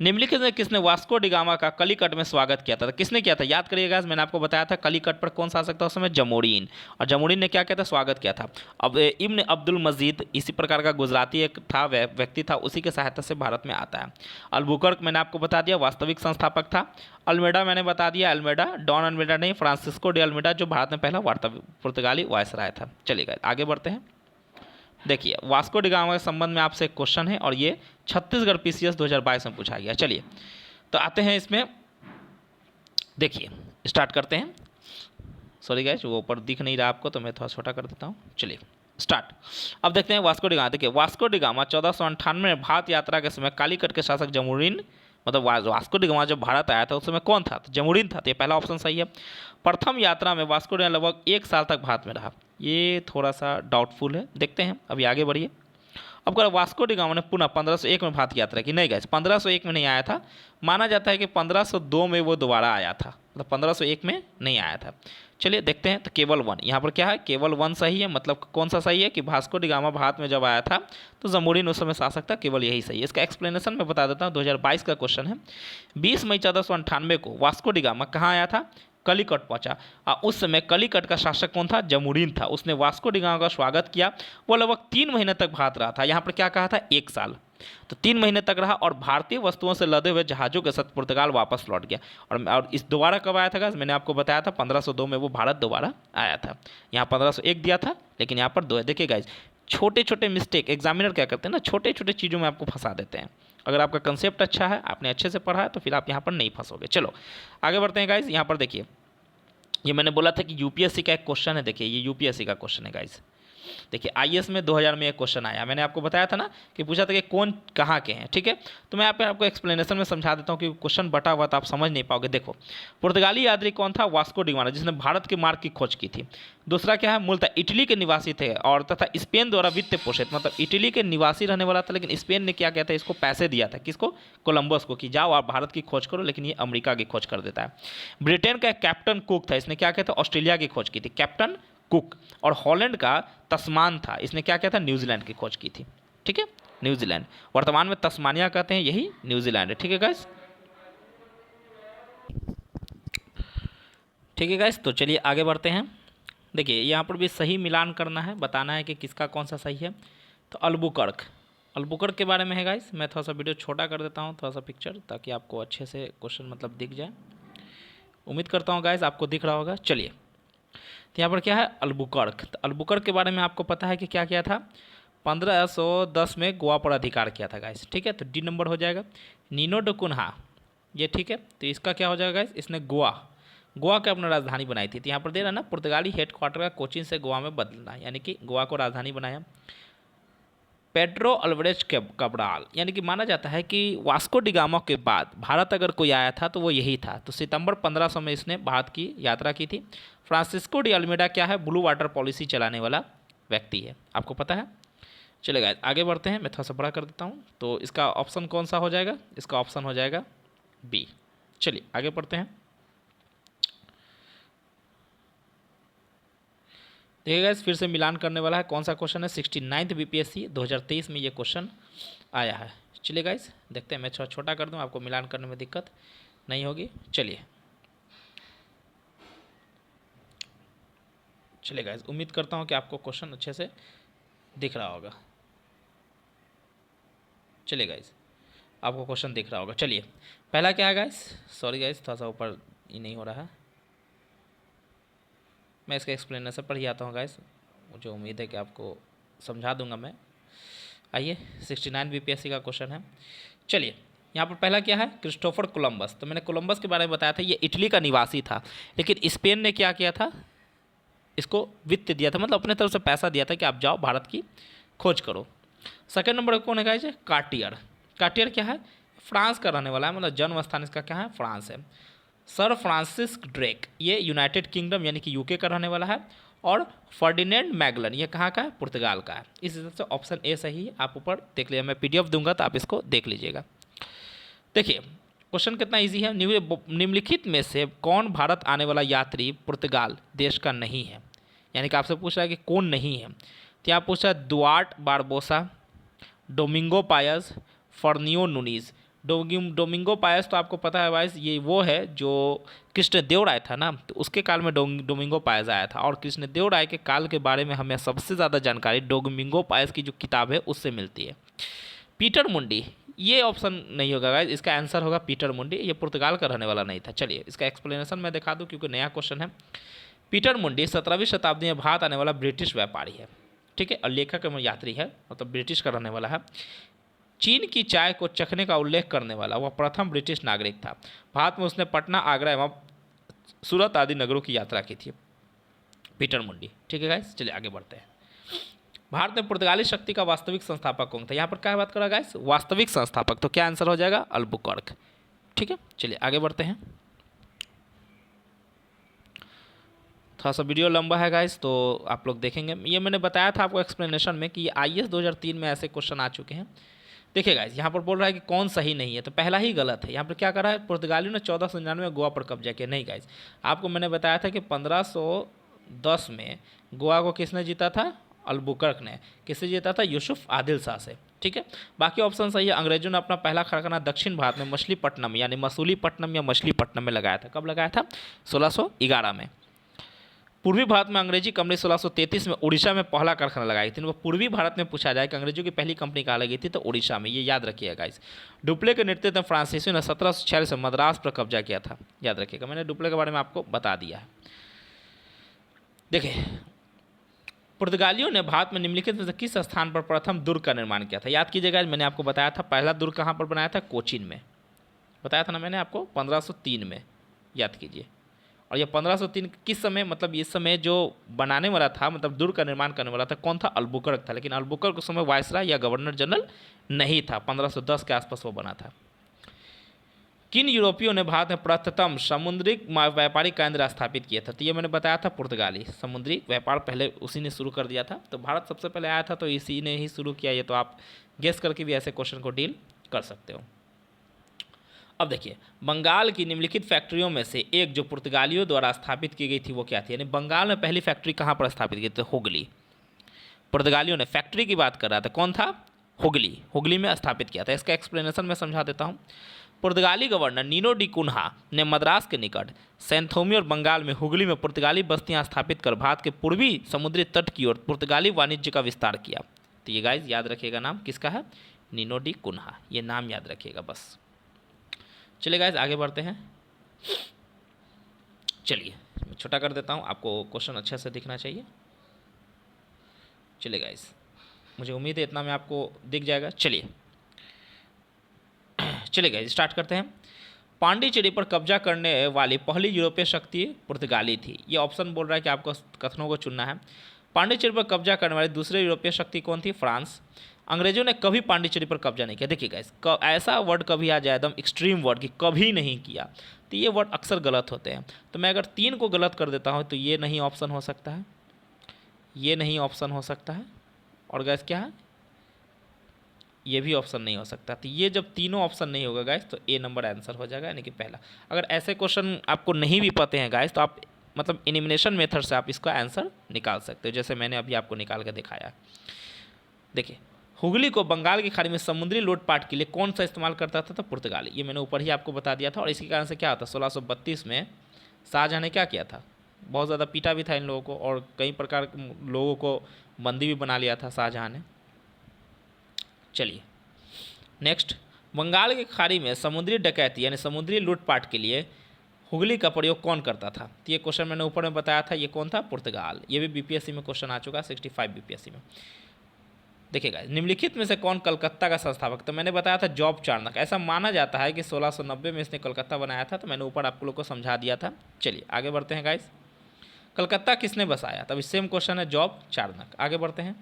निम्नलिखित में किसने वास्को डिगामा का कलिकट में स्वागत किया था? तो किसने किया था, याद करिएगा, मैंने आपको बताया था कलिकट पर कौन सा आ सकता है उस समय, जमोरीन, और जमोरीन ने क्या किया था, स्वागत किया था। अब इब्न अब्दुल मजीद इसी प्रकार का गुजराती एक था, व्यक्ति था, उसी के सहायता से भारत में आता है। अल्बुकर्क मैंने आपको बता दिया वास्तविक संस्थापक था। अल्मेडा मैंने बता दिया, अल्मेडा, डॉन अल्मेडा नहीं, फ्रांसिस्को डे अल्मेडा, जो भारत में पहला पुर्तगाली वायसराय था। चलिए आगे बढ़ते हैं। देखिए, वास्को डिगामा के संबंध में आपसे एक क्वेश्चन है, और ये छत्तीसगढ़ पीसीएस 2022 में पूछा गया। चलिए तो आते हैं इसमें, देखिए स्टार्ट करते हैं। सॉरी गाइस, वो ऊपर दिख नहीं रहा आपको, तो मैं थोड़ा छोटा कर देता हूँ। चलिए स्टार्ट। अब देखते हैं वास्को डिगामा। देखिए, वास्को डिगामा 1498 में भारत यात्रा के समय कालीकट के शासक जमुरीन, मतलब वास्को डिगामा जब भारत आया था उस समय कौन था, तो जमुरीन था। तो ये पहला ऑप्शन सही है। प्रथम यात्रा में वास्को डिगामा लगभग 1 साल तक भारत में रहा, ये थोड़ा सा डाउटफुल है, देखते हैं, अभी आगे बढ़िए। अब अगर वास्को डिगामा ने पुनः 1501 में भारत की यात्रा की, नहीं गए, 1501 में नहीं आया था, माना जाता है कि 1502 में वो दोबारा आया था, मतलब 1501 में नहीं आया था। चलिए देखते हैं, तो केवल वन, यहाँ पर क्या है, केवल वन सही है, मतलब कौन सा सही है कि वास्को डिगामा भारत में जब आया था तो जमुरीन उस समय शासक था, केवल यही सही है। इसका एक्सप्लेनेशन मैं बता देता हूँ, 2022 का क्वेश्चन है। 20 मई 1498 को वास्को डिगामा कहाँ आया था, कलिकट पहुंचा। उस समय कलिकट का शासक कौन था, जमुरीन था। उसने वास्को डिगामा का स्वागत किया। वो लगभग 3 महीने तक भारत रहा था, यहाँ पर क्या कहा था, 1 साल, तो 3 महीने तक रहा, और भारतीय वस्तुओं से लदे हुए जहाज़ों के साथ पुर्तगाल वापस लौट गया। और इस दोबारा कब आया था गाइस, मैंने आपको बताया था 1502 में वो भारत दोबारा आया था। यहाँ 1501 दिया था, लेकिन यहाँ पर 2 है। देखिए गाइस, छोटे छोटे मिस्टेक एग्जामिनर क्या करते हैं ना, छोटे छोटे चीज़ों में आपको फंसा देते हैं। अगर आपका कंसेप्ट अच्छा है, आपने अच्छे से पढ़ा है, तो फिर आप यहाँ पर नहीं फंसोगे। चलो आगे बढ़ते हैं गाइस। यहाँ पर देखिए, ये मैंने बोला था कि यूपीएससी का एक क्वेश्चन है। देखिए, ये यूपीएससी का क्वेश्चन है गाइस। देखिए, आईएएस में 2000 में एक क्वेश्चन आया, मैंने आपको बताया था ना कि पूछा था कि कौन कहाँ के हैं, ठीक है। तो मैं यहाँ पे आपको एक्सप्लेनेशन में समझा देता हूँ कि क्वेश्चन बटा हुआ तो आप समझ नहीं पाओगे। देखो, पुर्तगाली यात्री कौन था, वास्को डिगामा, जिसने भारत के मार्ग की खोज की थी। दूसरा क्या है, मूलतः इटली के निवासी थे, और तथा स्पेन द्वारा वित्त पोषित, मतलब इटली के निवासी रहने वाला था, लेकिन स्पेन ने क्या कहता है, इसको पैसे दिया था, किसको, कोलंबस को, कि जाओ आप भारत की खोज करो, लेकिन ये अमेरिका की खोज कर देता है। ब्रिटेन का कैप्टन कुक था, इसने क्या कहता है, ऑस्ट्रेलिया की खोज की थी, कैप्टन कुक। और हॉलैंड का तस्मान था, इसने क्या किया था, न्यूजीलैंड की खोज की थी, ठीक है, न्यूजीलैंड, वर्तमान में तस्मानिया कहते हैं, यही न्यूजीलैंड है, ठीक है गाइस। ठीक है गाइस, तो चलिए आगे बढ़ते हैं। देखिए, यहाँ पर भी सही मिलान करना है, बताना है कि किसका कौन सा सही है। तो अल्बुकर्क, अल्बुकर्क के बारे में है गाइस, मैं थोड़ा सा वीडियो छोटा कर देता हूँ, थोड़ा सा पिक्चर, ताकि आपको अच्छे से क्वेश्चन मतलब दिख जाए। उम्मीद करता हूँ गाइस आपको दिख रहा होगा। चलिए, तो यहाँ पर क्या है, अल्बुकर्क। तो अल्बुकर्क के बारे में आपको पता है कि क्या किया था, 1510 में गोवा पर अधिकार किया था गाइस, ठीक है, तो डी नंबर हो जाएगा। नीनो डो कुन्हा, ये ठीक है, तो इसका क्या हो जाएगा गाइस, इसने गोवा, गोवा को अपना राजधानी बनाई थी। तो यहाँ पर दे रहा ना, पुर्तगाली हेडक्वार्टर का कोचीन से गोवा में बदलना, यानी कि गोवा को राजधानी बनाया। पेड्रो अल्वारेज कैब्राल, यानी कि माना जाता है कि वास्को डिगामा के बाद भारत अगर कोई आया था तो वो यही था। तो सितंबर 1500 में इसने भारत की यात्रा की थी। फ्रांसिस्को डी अल्मेडा क्या है, ब्लू वाटर पॉलिसी चलाने वाला व्यक्ति है, आपको पता है। चलेगा, आगे बढ़ते हैं, मैं थोड़ा सा बड़ा कर देता हूँ। तो इसका ऑप्शन कौन सा हो जाएगा, इसका ऑप्शन हो जाएगा बी। चलिए आगे बढ़ते हैं। देखिए गाइस, फिर से मिलान करने वाला है, कौन सा क्वेश्चन है, 69th बीपीएससी 2023 में ये क्वेश्चन आया है। चलिए गाइस देखते हैं, मैं थोड़ा छोटा कर दूं, आपको मिलान करने में दिक्कत नहीं होगी। चलिए चलिए गाइस, उम्मीद करता हूँ कि आपको क्वेश्चन अच्छे से दिख रहा होगा। चलिए गाइस, आपको क्वेश्चन दिख रहा होगा। चलिए, पहला क्या है गाइस, सॉरी गाइस थोड़ा सा ऊपर ही नहीं हो रहा है, मैं इसका एक्सप्लेनेशन पर ही आता हूँ गाइस, मुझे उम्मीद है कि आपको समझा दूंगा मैं। आइए, 69 बीपीएससी का क्वेश्चन है। चलिए, यहाँ पर पहला क्या है, क्रिस्टोफर कोलंबस। तो मैंने कोलंबस के बारे में बताया था, ये इटली का निवासी था, लेकिन स्पेन ने क्या किया था, इसको वित्त दिया था, मतलब अपने तरफ से पैसा दिया था कि आप जाओ भारत की खोज करो। सेकंड नंबर कौन है गाइस, कार्टियर। कार्टियर क्या है, फ्रांस का रहने वाला है, मतलब जन्म स्थान इसका क्या है, फ्रांस है। सर फ्रांसिस ड्रेक, ये यूनाइटेड किंगडम यानी कि यूके का रहने वाला है। और फर्डिनेंड मैगलन, ये कहाँ का है, पुर्तगाल का है। इस हिसाब से ऑप्शन ए सही है। आप ऊपर देख लीजिए, मैं पीडीएफ दूंगा तो आप इसको देख लीजिएगा। देखिए क्वेश्चन कितना इजी है, निम्नलिखित में से कौन भारत आने वाला यात्री पुर्तगाल देश का नहीं है, यानी कि आपसे पूछ रहा है कि कौन नहीं है। तो यहाँ पूछ रहा है Duarte Barbosa, Domingo Paes, Fernao Nuniz. Domingo Paes तो आपको पता है भाई, ये वो है जो कृष्णदेव राय था ना, तो उसके काल में डोमिंगो पायस आया था। और कृष्णदेव राय के काल के बारे में हमें सबसे ज़्यादा जानकारी डोमिंगो पायस की जो किताब है उससे मिलती है। पीटर मुंडी, ये ऑप्शन नहीं होगा गाइस, इसका आंसर होगा पीटर मुंडी, ये पुर्तगाल का रहने वाला नहीं था। चलिए इसका एक्सप्लेनेशन मैं दिखा दूं क्योंकि नया क्वेश्चन है। पीटर मुंडी 17वीं शताब्दी में भारत आने वाला ब्रिटिश व्यापारी है, ठीक है, और लेखक एवं यात्री है, मतलब ब्रिटिश का रहने वाला है। चीन की चाय को चखने का उल्लेख करने वाला वह प्रथम ब्रिटिश नागरिक था। भारत में उसने पटना, आगरा एवं सूरत आदि नगरों की यात्रा की थी, पीटर मुंडी, ठीक है गाइस। चलिए आगे बढ़ते हैं। भारत में पुर्तगाली शक्ति का वास्तविक संस्थापक कौन था, यहाँ पर क्या बात कर रहा है गाइस, वास्तविक संस्थापक, तो क्या आंसर हो जाएगा, अल्बुकर्क, ठीक है। चलिए आगे बढ़ते हैं। थोड़ा सा वीडियो लंबा है गाइस, तो आप लोग देखेंगे। ये मैंने बताया था आपको एक्सप्लेनेशन में कि ये आईएएस 2003 में ऐसे क्वेश्चन आ चुके हैं। देखिए गाइस, यहाँ पर बोल रहा है कि कौन सही नहीं है, तो पहला ही गलत है। यहाँ पर क्या कर रहा है, पुर्तगालियों ने 1499 में गोवा पर कब्जा किया। नहीं गाइस, आपको मैंने बताया था कि 1510 में गोवा को किसने जीता था, अल्बुकर्क ने। किससे जीता था, यूसुफ आदिल शाह से, ठीक है। बाकी ऑप्शन सही है। अंग्रेजों ने अपना पहला कारखाना दक्षिण भारत में मछलीपट्टनम यानी मसूलीपट्टनम या मछलीपट्टनम में लगाया था। कब लगाया था, 1611 में। पूर्वी भारत में अंग्रेजी कंपनी 1633 में उड़ीसा में पहला कारखाना लगाई थी। पूर्वी भारत में पूछा जाए कि अंग्रेजों की पहली कंपनी कहाँ लगी थी, तो उड़ीसा में, ये याद रखिएगा गाइस। डुप्ले के नेतृत्व में फ्रांसीसियों ने 1746 में मद्रास पर कब्जा किया था, याद रखिएगा, मैंने डुप्ले के बारे में आपको बता दिया है। देखिए, पुर्तगालियों ने भारत में निम्नलिखित में से किस स्थान पर प्रथम दुर्ग का निर्माण किया था, याद कीजिएगा, मैंने आपको बताया था पहला दुर्ग कहाँ पर बनाया था, कोचीन में, बताया था ना मैंने आपको, 1503 में, याद कीजिए। और ये 1503 किस समय, मतलब इस समय जो बनाने वाला था, मतलब दुर्ग का निर्माण करने वाला था, कौन था, अल्बुकर्क था। लेकिन अल्बुकर्क उस समय वायसराय या गवर्नर जनरल नहीं था, 1510 के आसपास वो बना था। किन यूरोपियों ने भारत में प्रथम समुद्री व्यापारिक केंद्र स्थापित किया था, तो ये मैंने बताया था, पुर्तगाली। समुद्री व्यापार पहले उसी ने शुरू कर दिया था, तो भारत सबसे पहले आया था तो इसी ने ही शुरू किया। ये तो आप गेस करके भी ऐसे क्वेश्चन को डील कर सकते हो। अब देखिए, बंगाल की निम्नलिखित फैक्ट्रियों में से एक जो पुर्तगालियों द्वारा स्थापित की गई थी वो क्या थी, यानी बंगाल में पहली फैक्ट्री कहाँ पर स्थापित की थी, हुगली। पुर्तगालियों ने फैक्ट्री की बात कर रहा था, कौन था, हुगली, हुगली में स्थापित किया था। इसका एक्सप्लेनेशन मैं समझा देता हूँ। पुर्तगाली गवर्नर नीनो डी कुन्हा ने मद्रास के निकट सैंथोमी और बंगाल में हुगली में पुर्तगाली बस्तियां स्थापित कर भारत के पूर्वी समुद्री तट की ओर पुर्तगाली वाणिज्य का विस्तार किया। तो ये गाइस याद रखिएगा, नाम किसका है, नीनो डी कुन्हा, ये नाम याद रखिएगा बस। चलिए गाइस आगे बढ़ते हैं। चलिए मैं छोटा कर देता हूँ, आपको क्वेश्चन अच्छे से दिखना चाहिए। चलिए गाइस, मुझे उम्मीद है इतना में आपको दिख जाएगा। चलिए गाइस स्टार्ट करते हैं। पांडिचेरी पर कब्जा करने वाली पहली यूरोपीय शक्ति पुर्तगाली थी। ये ऑप्शन बोल रहा है कि आपको कथनों को चुनना है। पांडिचेरी पर कब्जा करने वाली दूसरी यूरोपीय शक्ति कौन थी, फ्रांस। अंग्रेजों ने कभी पांडिचेरी पर कब्जा नहीं किया। देखिए गाइस, ऐसा वर्ड कभी आ जाए एकदम एक्सट्रीम वर्ड कि कभी नहीं किया, तो ये वर्ड अक्सर गलत होते हैं। तो मैं अगर 3 को गलत कर देता हूँ तो ये नहीं ऑप्शन हो सकता है, ये नहीं ऑप्शन हो सकता है, और गाइस क्या है, ये भी ऑप्शन नहीं हो सकता। तो ये जब तीनों ऑप्शन नहीं होगा गाइस तो ए नंबर आंसर हो जाएगा, यानी कि पहला। अगर ऐसे क्वेश्चन आपको नहीं भी पते हैं गाइस तो आप मतलब एलिमिनेशन मेथड से आप इसका आंसर निकाल सकते हो, जैसे मैंने अभी आपको निकाल कर दिखाया। देखिए, हुगली को बंगाल की खाड़ी में समुद्री लूटपाट के लिए कौन सा इस्तेमाल करता था, तो पुर्तगाली। ये मैंने ऊपर ही आपको बता दिया था। और इसी कारण से क्या होता, 1632 में शाहजहां ने क्या किया था, बहुत ज़्यादा पीटा भी था इन लोगों को और कई प्रकार के लोगों को बंदी भी बना लिया था शाहजहाँ ने। चलिए नेक्स्ट, बंगाल की खाड़ी में समुद्री डकैती यानी समुद्री लूटपाट के लिए हुगली का प्रयोग कौन करता था? तो ये क्वेश्चन मैंने ऊपर में बताया था, ये कौन था? पुर्तगाल। ये भी बीपीएससी में क्वेश्चन आ चुका है, 65 बीपीएससी में। देखिएगा, निम्नलिखित में से कौन कलकत्ता का संस्थापक? तो मैंने बताया था जॉब चार्नक। ऐसा माना जाता है कि 1690 में इसने कलकत्ता बनाया था, तो मैंने ऊपर आप लोग को समझा दिया था। चलिए आगे बढ़ते हैं गाइस। कलकत्ता किसने बसाया? तब सेम क्वेश्चन है, जॉब चार्नक। आगे बढ़ते हैं।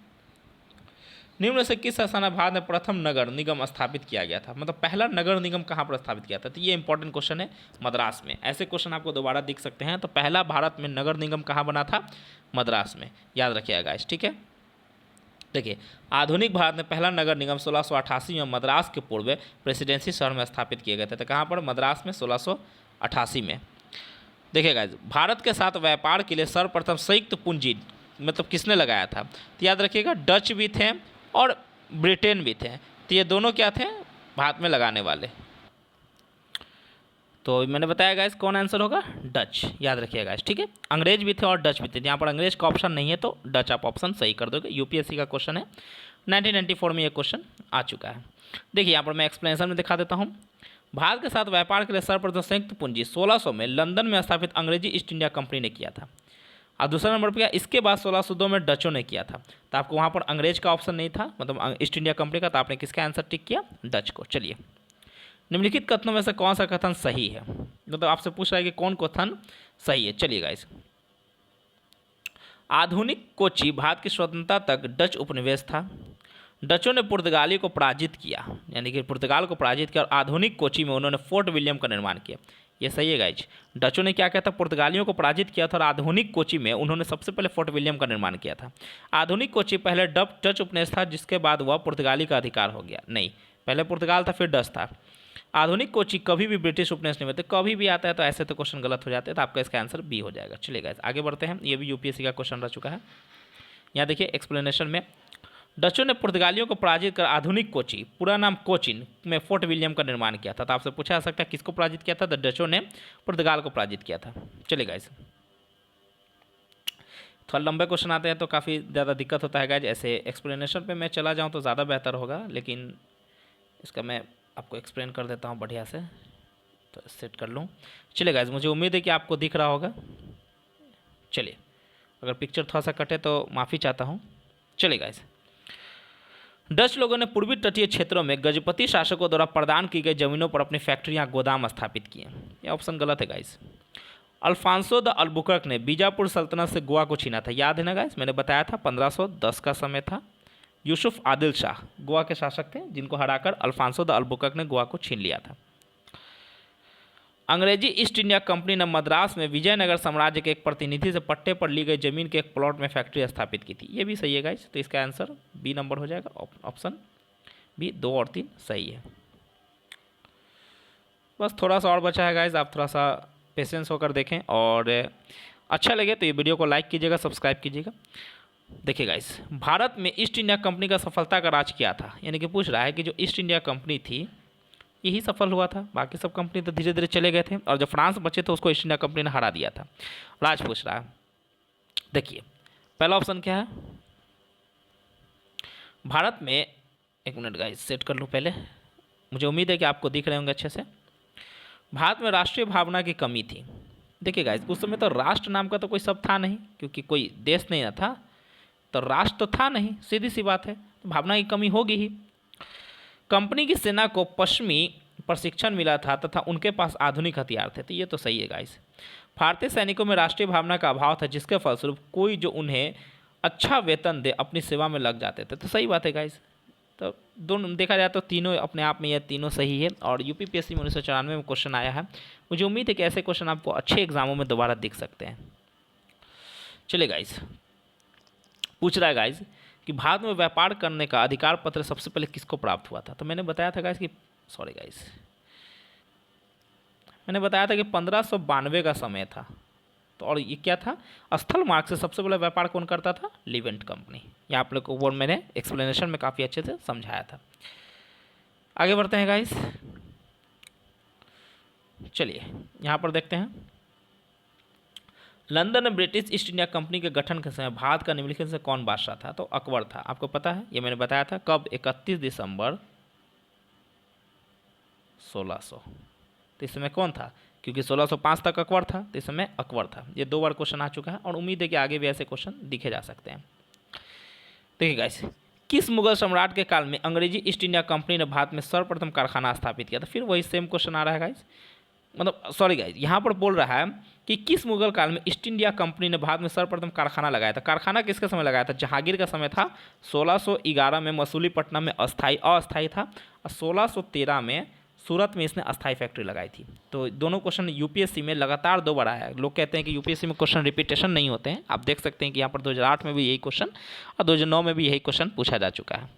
निम्न से किस स्थान भारत में प्रथम नगर निगम स्थापित किया गया था? मतलब पहला नगर निगम कहाँ पर स्थापित किया था? तो ये इंपॉर्टेंट क्वेश्चन है, मद्रास में। ऐसे क्वेश्चन आपको दोबारा दिख सकते हैं। तो पहला भारत में नगर निगम कहाँ बना था? मद्रास में, याद रखिएगा गाइस, ठीक है। देखिए, आधुनिक भारत में पहला नगर निगम 1688 में मद्रास के पूर्व प्रेसिडेंसी शहर में स्थापित किए गए थे। तो कहाँ पर? मद्रास में, 1688 में। देखिएगा, भारत के साथ व्यापार के लिए सर्वप्रथम संयुक्त पूंजी मतलब किसने लगाया था? तो याद रखिएगा, डच भी थे और ब्रिटेन भी थे। तो ये दोनों क्या थे? भारत में लगाने वाले। तो मैंने बताया गाइस कौन आंसर होगा? डच, याद रखिएगा गाइस, ठीक है। अंग्रेज भी थे और डच भी थे। यहाँ पर अंग्रेज का ऑप्शन नहीं है तो डच आप ऑप्शन सही कर दोगे। यूपीएससी का क्वेश्चन है, 1994 में ये क्वेश्चन आ चुका है। देखिए यहाँ पर मैं एक्सप्लेनेशन में दिखा देता हूँ। भारत के साथ व्यापार के लिए सर्वप्रथम संयुक्त पूंजी 1600 में लंदन में स्थापित अंग्रेजी ईस्ट इंडिया कंपनी ने किया था। और दूसरा नंबर पर क्या? इसके बाद 1602 में डचों ने किया था। तो आपको वहाँ पर अंग्रेज का ऑप्शन नहीं था, मतलब ईस्ट इंडिया कंपनी का, तो आपने किसका आंसर टिक किया? डच को। चलिए, निम्नलिखित कथनों में से कौन सा कथन सही है? मतलब आपसे पूछ रहा है कि कौन कथन सही है। चलिए गाइस, आधुनिक कोची भारत की स्वतंत्रता तक डच उपनिवेश था। डचों ने पुर्तगाली को पराजित किया, यानी कि पुर्तगाल को पराजित किया, और आधुनिक कोची में उन्होंने फोर्ट विलियम का निर्माण किया। ये सही है गाइज। डचों ने क्या किया था? पुर्तगालियों को पराजित किया था और आधुनिक कोची में उन्होंने सबसे पहले फोर्ट विलियम का निर्माण किया था। आधुनिक कोची पहले डच उपनिवेश था, जिसके बाद वह पुर्तगाली का अधिकार हो गया। नहीं, पहले पुर्तगाल था फिर डच था। आधुनिक कोची कभी भी ब्रिटिश उपनिवेश नहीं होते, कभी भी आता है तो ऐसे तो क्वेश्चन गलत हो जाते हैं। तो आपका इसका आंसर बी हो जाएगा। चलिए गाइस आगे बढ़ते हैं। ये भी यूपीएससी का क्वेश्चन रह चुका है। यहाँ देखिए एक्सप्लेनेशन में, डचों ने पुर्तगालियों को पराजित कर आधुनिक कोची, पूरा नाम कोचिन, में फोर्ट विलियम का निर्माण किया था। तो आपसे पूछा जा सकता है किसको पराजित किया था? तो डचों ने पुर्तगाल को पराजित किया था। चलिए गाइस, थोड़ा लंबे क्वेश्चन आते हैं तो काफ़ी ज़्यादा दिक्कत होता है गाइस। ऐसे एक्सप्लेनेशन पे मैं चला जाऊँ तो ज़्यादा बेहतर होगा, लेकिन इसका मैं आपको एक्सप्लेन कर देता हूँ बढ़िया से, तो सेट कर लूँ। चलिए गाइस, मुझे उम्मीद है कि आपको दिख रहा होगा। चलिए, अगर पिक्चर थोड़ा सा कटे तो माफ़ी चाहता हूँ। चलिए गाइस, डच लोगों ने पूर्वी तटीय क्षेत्रों में गजपति शासकों द्वारा प्रदान की गई जमीनों पर अपनी फैक्ट्रियां गोदाम स्थापित किए। यह ऑप्शन गलत है गाइस। अल्फांसो द अल्बुकर्क ने बीजापुर सल्तनत से गोवा को छीना था। याद है ना गाइस, मैंने बताया था 1510 का समय था। यूसुफ आदिल शाह गोवा के शासक थे, जिनको हराकर अल्फांसो द अल्बुकर्क ने गोवा को छीन लिया था। अंग्रेजी ईस्ट इंडिया कंपनी ने मद्रास में विजयनगर साम्राज्य के एक प्रतिनिधि से पट्टे पर ली गई जमीन के एक प्लॉट में फैक्ट्री स्थापित की थी। ये भी सही है गाइस। तो इसका आंसर बी नंबर हो जाएगा, ऑप्शन बी। 2 और 3 सही है। बस थोड़ा सा और बचा है गाइस, आप थोड़ा सा पेशेंस होकर देखें, और अच्छा लगे तो ये वीडियो को लाइक कीजिएगा, सब्सक्राइब कीजिएगा। देखिए गाइस, भारत में ईस्ट इंडिया कंपनी का सफलता का राज क्या था? यानी कि पूछ रहा है कि जो ईस्ट इंडिया कंपनी थी यही सफल हुआ था, बाकी सब कंपनी तो धीरे धीरे चले गए थे, और जब फ्रांस बचे तो उसको ईस्ट इंडिया कंपनी ने हरा दिया था। राज पूछ रहा है। देखिए पहला ऑप्शन क्या है? भारत में, एक मिनट गाइस सेट कर लूँ पहले, मुझे उम्मीद है कि आपको दिख रहे होंगे अच्छे से। भारत में राष्ट्रीय भावना की कमी थी। देखिए गाइस, उस समय तो राष्ट्र नाम का तो कोई शब्द था नहीं, क्योंकि कोई देश नहीं था, तो राष्ट्र तो था नहीं, सीधी सी बात है, तो भावना की कमी होगी ही। कंपनी की सेना को पश्चिमी प्रशिक्षण मिला था तथा उनके पास आधुनिक हथियार थे। तो ये तो सही है गाइस। भारतीय सैनिकों में राष्ट्रीय भावना का अभाव था, जिसके फलस्वरूप कोई जो उन्हें अच्छा वेतन दे अपनी सेवा में लग जाते थे। तो सही बात है गाइस। तो दोनों देखा जाए तो तीनों अपने आप में, यह तीनों सही है, और यूपीपीएससी में 1994 में क्वेश्चन आया है। मुझे उम्मीद है कि ऐसे क्वेश्चन आपको अच्छे एग्जामों में दोबारा दिख सकते हैं। चलिए गाइस, पूछ रहा है गाइस कि भारत में व्यापार करने का अधिकार पत्र सबसे पहले किसको प्राप्त हुआ था? तो मैंने बताया था गाइस कि मैंने बताया था कि 1592 का समय था। तो और ये क्या था? स्थल मार्ग से सबसे पहले व्यापार कौन करता था? Leivand company. यहाँ आप लोग को वो मैंने एक्सप्लेनेशन में काफ़ी अच्छे से समझाया था। आगे बढ़ते हैं गाइस। चलिए यहाँ पर देखते हैं, लंदन में ब्रिटिश ईस्ट इंडिया कंपनी के गठन के समय भारत का निम्नलिखित से कौन बादशाह था? तो अकबर था। आपको पता है, ये मैंने बताया था कब, 31 दिसंबर 1600। तो इस समय कौन था? क्योंकि 1605 तक अकबर था, तो इस समय अकबर था। ये 2 बार क्वेश्चन आ चुका है और उम्मीद है कि आगे भी ऐसे क्वेश्चन दिखे जा सकते हैं। देखिए गाइस, किस मुगल सम्राट के काल में अंग्रेजी ईस्ट इंडिया कंपनी ने भारत में सर्वप्रथम कारखाना स्थापित किया था? फिर वही सेम क्वेश्चन आ रहा है गाइस, मतलब सॉरी गाइस, यहाँ पर बोल रहा है कि किस मुगल काल में ईस्ट इंडिया कंपनी ने भारत में सर्वप्रथम कारखाना लगाया था? कारखाना किसके समय लगाया था? जहांगीर का समय था। 1611 में मसूलीपट्टनम में अस्थाई था और 1613 में सूरत में इसने अस्थाई फैक्ट्री लगाई थी। तो दोनों क्वेश्चन यूपीएससी में लगातार 2 बार आया है। लोग कहते हैं कि यूपीएससी में क्वेश्चन रिपीटेशन नहीं होते हैं। आप देख सकते हैं कि यहाँ पर 2008 में भी यही क्वेश्चन और 2009 में भी यही क्वेश्चन पूछा जा चुका है।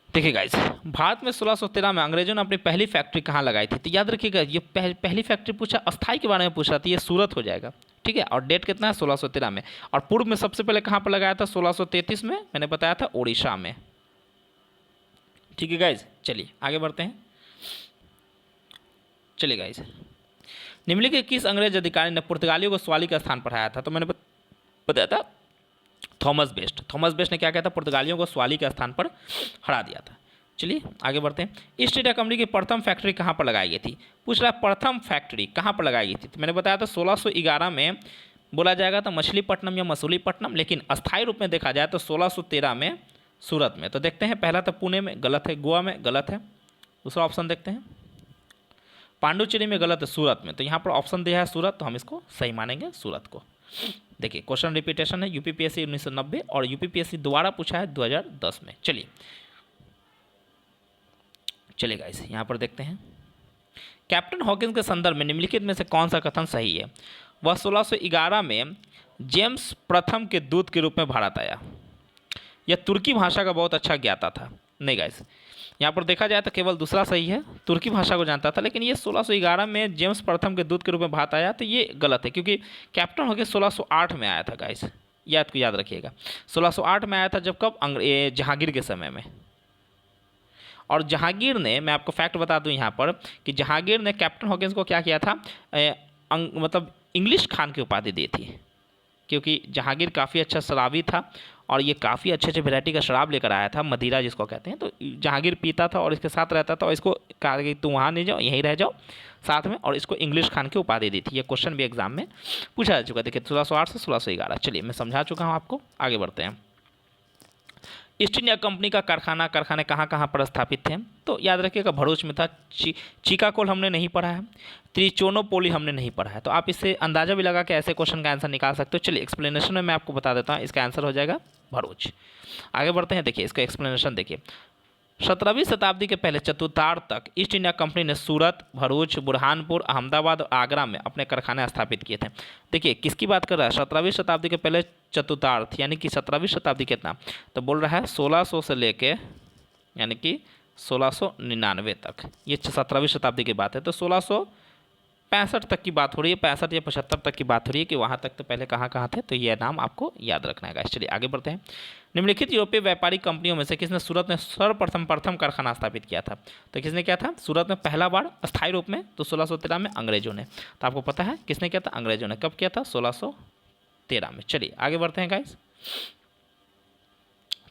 देखिए गाइस, भारत में 1613 में अंग्रेजों ने अपनी पहली फैक्ट्री कहाँ लगाई थी? तो याद रखिएगा, ये पहली फैक्ट्री पूछा, अस्थाई के बारे में पूछ रहा था, ये सूरत हो जाएगा। ठीक है, और डेट कितना है? 1613 में। और पूर्व में सबसे पहले कहाँ पर लगाया था? 1633 में, मैंने बताया था उड़ीसा में। ठीक है गाइस, चलिए आगे बढ़ते हैं। चलिए गाइस, निम्नलिखित किस अंग्रेज अधिकारी ने पुर्तगालियों को सवाली का स्थान पढ़ाया था? तो मैंने बताया था थॉमस बेस्ट। थॉमस बेस्ट ने क्या किया था? पुर्तगालियों को सवाली के स्थान पर हरा दिया था। चलिए आगे बढ़ते हैं। ईस्ट इंडिया कंपनी की प्रथम फैक्ट्री कहाँ पर लगाई गई थी? पूछ रहा है प्रथम फैक्ट्री कहाँ पर लगाई गई थी? तो मैंने बताया था 1611 में बोला जाएगा तो मछलीपट्टनम या मसूलीपट्टनम, लेकिन अस्थायी रूप में देखा जाए तो 1613 में सूरत में। तो देखते हैं, पहला तो पुणे में गलत है, गोवा में गलत है, दूसरा ऑप्शन देखते हैं पांडुचेरी में गलत है, सूरत में। तो यहाँ पर ऑप्शन दिया है सूरत, तो हम इसको सही मानेंगे सूरत को। देखिए क्वेश्चन रिपीटेशन है, यूपीपीएससी 1990 और यूपीपीएससी दोबारा पूछा है 2010 में। चलिए गाइस, यहाँ पर देखते हैं कैप्टन हॉकिंस के संदर्भ में निम्नलिखित में से कौन सा कथन सही है? वह 1611 में जेम्स प्रथम के दूत के रूप में भारत आया। यह तुर्की भाषा का बहुत अच्छा ज्ञाता था। नहीं गाइस, यहाँ पर देखा जाए तो केवल दूसरा सही है, तुर्की भाषा को जानता था, लेकिन ये 1611 में जेम्स प्रथम के दूत के रूप में भारत आया, तो ये गलत है, क्योंकि कैप्टन हॉकिंस 1608 में आया था गाइस, याद रखिएगा। 1608 में आया था, जब कब? जहांगीर के समय में। और जहांगीर ने, मैं आपको फैक्ट बता दूं यहाँ पर, कि जहांगीर ने कैप्टन हॉकिंस को क्या किया था? मतलब इंग्लिश खान की उपाधि दी थी, क्योंकि जहांगीर काफ़ी अच्छा शराबी था और ये काफ़ी अच्छे अच्छे वैरायटी का शराब लेकर आया था, मदिरा जिसको कहते हैं। तो जहांगीर पीता था और इसके साथ रहता था और इसको कहा कि तुम वहाँ नहीं जाओ, यहीं रह जाओ साथ में, और इसको इंग्लिश खान की उपाधि दी थी। ये क्वेश्चन भी एग्जाम में पूछा जा चुका है। देखिए 1608 से 1611। चलिए मैं समझा चुका हूँ आपको, आगे बढ़ते हैं। ईस्ट इंडिया कंपनी का कारखाने कहाँ कहाँ पर स्थापित थे? तो याद रखिएगा, भरूच में था। चिकाकोल हमने नहीं पढ़ा है, त्रिचोनोपोली हमने नहीं पढ़ा है। तो आप इससे अंदाजा भी लगा के ऐसे क्वेश्चन का आंसर निकाल सकते हो। चलिए एक्सप्लेनेशन में मैं आपको बता देता हूँ, इसका आंसर हो जाएगा भरूच। आगे बढ़ते हैं, देखिए इसका एक्सप्लेनेशन देखिए। 17वीं शताब्दी के पहले चतुर्थार्ध तक ईस्ट इंडिया कंपनी ने सूरत, भरूच, बुरहानपुर, अहमदाबाद और आगरा में अपने कारखाने स्थापित किए थे। देखिए किसकी बात कर रहा है? 17वीं शताब्दी के पहले चतुर्थार्ध, यानी कि 17वीं शताब्दी कितना? तो बोल रहा है 1600 से लेके यानी कि 1699 तक, ये 17वीं शताब्दी की बात है। तो 1665 तक की बात हो रही है, 65 या 75 तक की बात हो रही है, कि वहाँ तक तो पहले कहाँ थे। तो ये नाम आपको याद रखना है। चलिए आगे बढ़ते हैं। निम्नलिखित यूरोपीय व्यापारिक कंपनियों में से किसने सूरत में सर्वप्रथम कारखाना स्थापित किया था? तो किसने किया था सूरत में पहला बार अस्थायी रूप में? तो 1613 में अंग्रेजों ने। तो आपको पता है किसने किया था? अंग्रेजों ने। कब किया था? 1613 में। चलिए आगे बढ़ते हैं गाइस,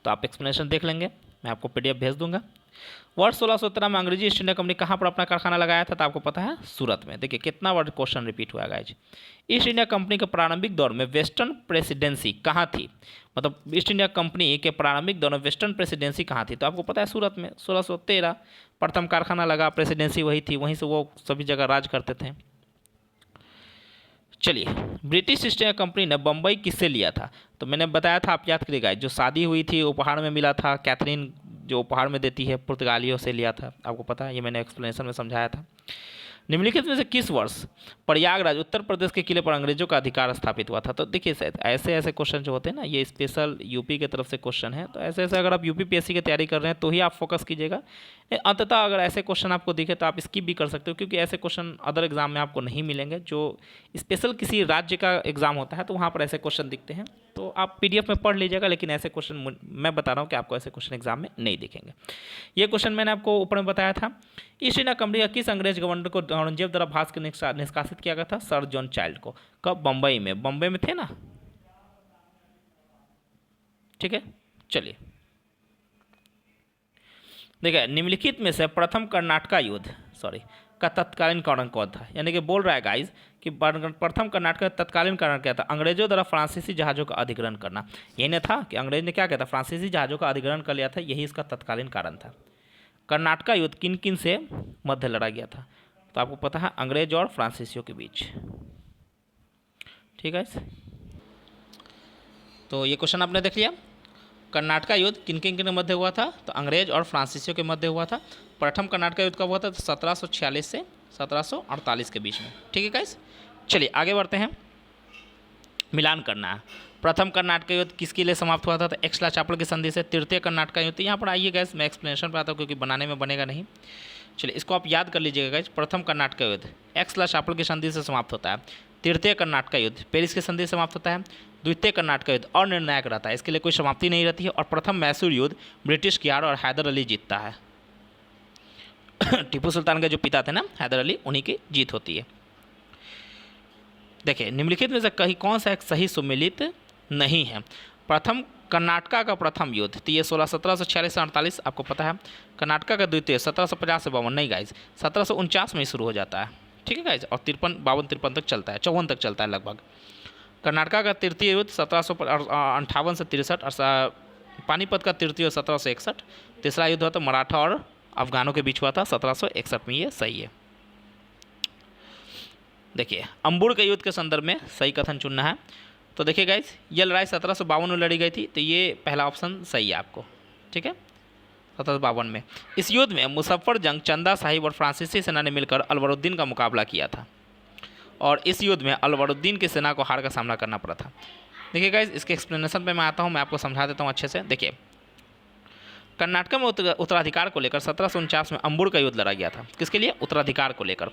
तो आप एक्सप्लेनेशन देख लेंगे, मैं आपको पीडीएफ भेज दूंगा। वर्ष 1617 में अंग्रेजी ईस्ट इंडिया कंपनी कहाँ पर अपना कारखाना लगाया था? तो आपको पता है सूरत में। देखिए कितना बार क्वेश्चन रिपीट हुआ है गाइज। ईस्ट इंडिया कंपनी के प्रारंभिक दौर में वेस्टर्न प्रेसिडेंसी कहाँ थी? मतलब ईस्ट इंडिया कंपनी के प्रारंभिक दौर में वेस्टर्न प्रेसिडेंसी कहाँ थी? तो आपको पता है सूरत में। 1613 प्रथम कारखाना लगा, प्रेसिडेंसी वही थी, वहीं से वो सभी जगह राज करते थे। चलिए, ब्रिटिश ईस्ट इंडिया कंपनी ने बम्बई किससे लिया था? तो मैंने बताया था, आप याद करिएगा, जो शादी हुई थी उपहार में मिला था, कैथरीन जो उपहार में देती है, पुर्तगालियों से लिया था। आपको पता है, ये मैंने एक्सप्लेनेशन में समझाया था। निम्नलिखित में से किस वर्ष प्रयागराज उत्तर प्रदेश के किले पर अंग्रेजों का अधिकार स्थापित हुआ था? तो देखिए ऐसे ऐसे क्वेश्चन जो होते हैं ना, ये स्पेशल यूपी की तरफ से क्वेश्चन है। तो ऐसे ऐसे अगर आप यूपीपीएससी की तैयारी कर रहे हैं तो ही आप फोकस कीजिएगा। अंततः अगर ऐसे क्वेश्चन आपको दिखे तो आप स्किप भी कर सकते हो, क्योंकि ऐसे क्वेश्चन अदर एग्जाम में आपको नहीं मिलेंगे। जो स्पेशल किसी राज्य का एग्जाम होता है तो वहाँ पर ऐसे क्वेश्चन दिखते हैं, तो आप PDF में पढ़ लीजिएगा, लेकिन ऐसे क्वेश्चन मैं बता रहा हूँ कि आपको ऐसे क्वेश्चन एग्जाम में नहीं दिखेंगे। ये क्वेश्चन मैंने आपको ऊपर में बताया था। ईस्ट इंडिया कंपनी का किस अंग्रेज गवर्नर को औरंगजेब द्वारा भारत के निष्कासित किया गया था? सर जॉन चाइल्ड को। कब? बम्बई में। बम्बई में थे ना, ठीक है। चलिए देखिए, निम्नलिखित में से प्रथम कर्नाटका युद्ध का तत्कालीन कारण कौन था? यानी कि बोल रहा है गाइज कि प्रथम कर्नाटक का तत्कालीन कारण क्या था? अंग्रेजों द्वारा फ्रांसीसी जहाज़ों का अधिग्रहण करना। यही न था कि अंग्रेज ने क्या किया था? फ्रांसीसी जहाज़ों का अधिग्रहण कर लिया था, यही इसका तत्कालीन कारण था। कर्नाटका युद्ध किन किन से मध्य लड़ा गया था? तो आपको पता है, अंग्रेज और फ्रांसीसियों के बीच, ठीक है। तो ये क्वेश्चन आपने देख लिया। कर्नाटका युद्ध किन किन के मध्य हुआ था? तो अंग्रेज और फ्रांसीसियों के मध्य हुआ था। प्रथम कर्नाटका युद्ध कब हुआ था? तो 1746 से 1748 के बीच में, ठीक है गाइस। चलिए आगे बढ़ते हैं। मिलान करना है। प्रथम कर्नाटक युद्ध किसके लिए समाप्त हुआ था? तो एक्सला चापल की संधि से। तृतीय कर्नाटक युद्ध, यहाँ पर आइए गैस, मैं एक्सप्लेनेशन पर आता हूँ क्योंकि बनाने में बनेगा नहीं। चलिए इसको आप याद कर लीजिएगा गैस। प्रथम कर्नाटक युद्ध एक्सला चापल की संधि से समाप्त होता है। तृतीय कर्नाटक युद्ध पेरिस की संधि से समाप्त होता है। द्वितीय कर्नाटक युद्ध अनिर्णायक रहता है, इसके लिए कोई समाप्ति नहीं रहती है। और प्रथम मैसूर युद्ध ब्रिटिश कियार और हैदर अली जीतता है। टीपू सुल्तान के जो पिता थे ना, हैदर अली, उन्हीं की जीत होती है। देखिए, निम्नलिखित में से कहीं कौन सा एक सही सुमेलित नहीं है? प्रथम कर्नाटका का प्रथम युद्ध, तो ये 1746 से 48 आपको पता है। कर्नाटका का द्वितीय 1750 से 52, नहीं गाइज, 1749 में शुरू हो जाता है, ठीक है गाइज। और 52-53 तक चलता है, 54 तक चलता है लगभग। कर्नाटका का तृतीय युद्ध 1758 से 63, और पानीपत का तृतीय युद्ध 1761। तीसरा युद्ध हुआ था मराठा और अफगानों के बीच हुआ था 1761 में, ये सही है। देखिए, अंबुर के युद्ध के संदर्भ में सही कथन चुनना है। तो देखिए गाइज, ये लड़ाई 1752 में लड़ी गई थी, तो ये पहला ऑप्शन सही है आपको, ठीक है, 1752 में। इस युद्ध में मुजफ्फरजंग, चंदा साहिब और फ्रांसीसी सेना ने मिलकर अलवरुद्दीन का मुकाबला किया था, और इस युद्ध में अलवरुद्दीन की सेना को हार का सामना करना पड़ा था। देखिए गाइज, इसके एक्सप्लेनेशन पे मैं आता हूँ, मैं आपको समझा देता हूँ अच्छे से। देखिए, कर्नाटक में उत्तराधिकार को लेकर 1749 में अंबुर का युद्ध लड़ा गया था। किसके लिए? उत्तराधिकार को लेकर,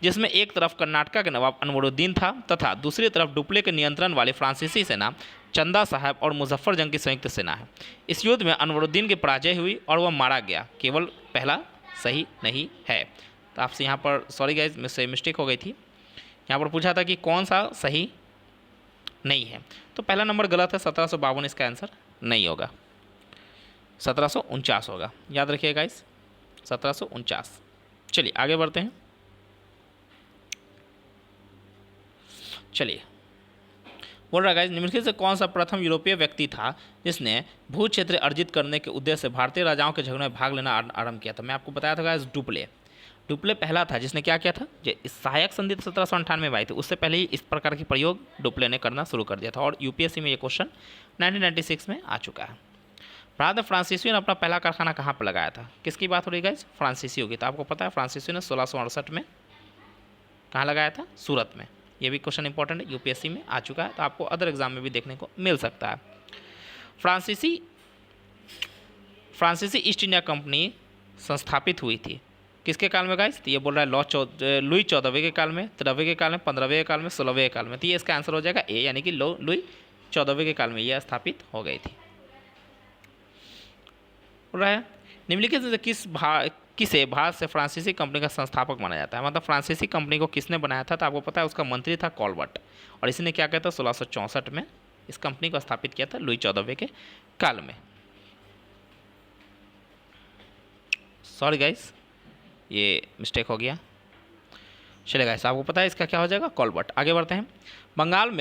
जिसमें एक तरफ कर्नाटक के नवाब अनवरुद्दीन था तथा दूसरी तरफ डुप्ले के नियंत्रण वाली फ्रांसीसी सेना चंदा साहब और मुजफ्फरजंग की संयुक्त सेना है। इस युद्ध में अनवरुद्दीन की पराजय हुई और वह मारा गया। केवल पहला सही नहीं है। तो आपसे यहाँ पर सॉरी गाइज, मुझसे मिस्टेक हो गई थी। यहाँ पर पूछा था कि कौन सा सही नहीं है, तो पहला नंबर गलत है, 1752 इसका आंसर नहीं होगा, 1749 होगा, याद रखिएगा गाइस, 1749। चलिए आगे बढ़ते हैं। चलिए, बोल रहा है गाइस, निम्नलिखित से कौन सा प्रथम यूरोपीय व्यक्ति था जिसने भू क्षेत्र अर्जित करने के उद्देश्य से भारतीय राजाओं के झगड़ों में भाग लेना आरंभ किया था? मैं आपको बताया था गाइस, डुप्ले पहला था जिसने क्या किया था। जो सहायक संधि 1798 में आई थी, उससे पहले ही इस प्रकार के प्रयोग डुप्ले ने करना शुरू कर दिया था, और यूपीएससी में ये क्वेश्चन 1996 में आ चुका है। भारत में फ्रांसीसियों ने अपना पहला कारखाना कहाँ पर लगाया था? किसकी बात हो रही है गाइस? फ्रांसीसियों की। तो आपको पता है फ्रांसीसियों ने 1668 में कहाँ लगाया था? सूरत में। ये भी क्वेश्चन इंपॉर्टेंट है, यूपीएससी में आ चुका है, तो आपको अदर एग्जाम में भी देखने को मिल सकता है। फ्रांसीसी ईस्ट इंडिया कंपनी संस्थापित हुई थी किसके काल में गाइस? तो ये बोल रहा है लुई 14वें के काल में, 13वें के काल में, 15वें के काल में, 16वें के काल में। तो ये इसका आंसर हो जाएगा ए, यानी कि लुई 14वें के काल में यह स्थापित हो गई थी। बोल रहा है निम्नलिखित में से किसे भारत से फ्रांसीसी कंपनी का संस्थापक माना जाता है? मतलब फ्रांसीसी कंपनी को किसने बनाया था? तो आपको पता है उसका मंत्री था कॉलबर्ट, और इसने क्या किया था? 1664 में इस कंपनी को स्थापित किया था, लुई 14वें के काल में। सॉरी गाइस, ये मिस्टेक हो गया। चलिए गाइस, आपको पता है इसका क्या हो जाएगा? कॉलबर्ट। आगे बढ़ते हैं। बंगाल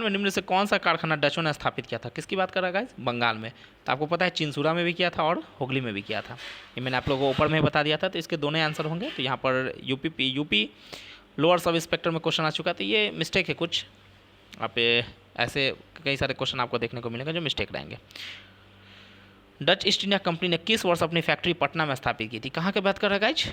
में निम्न से कौन सा कारखाना डचों ने स्थापित किया था? किसकी बात कर रहा है गाइस? बंगाल में। तो आपको पता है चिंसुरा में भी किया था और हुगली में भी किया था। ये मैंने आप लोगों को ऊपर में बता दिया था, तो इसके दोनों आंसर होंगे। तो यहाँ पर यूपी लोअर सब इंस्पेक्टर में क्वेश्चन आ चुका है, तो ये मिस्टेक है कुछ। आप ऐसे कई सारे क्वेश्चन आपको देखने को मिलेंगे जो मिस्टेक रहेंगे। डच ईस्ट इंडिया कंपनी ने किस वर्ष अपनी फैक्ट्री पटना में स्थापित की थी? कहाँ की बात कर रहा है guys?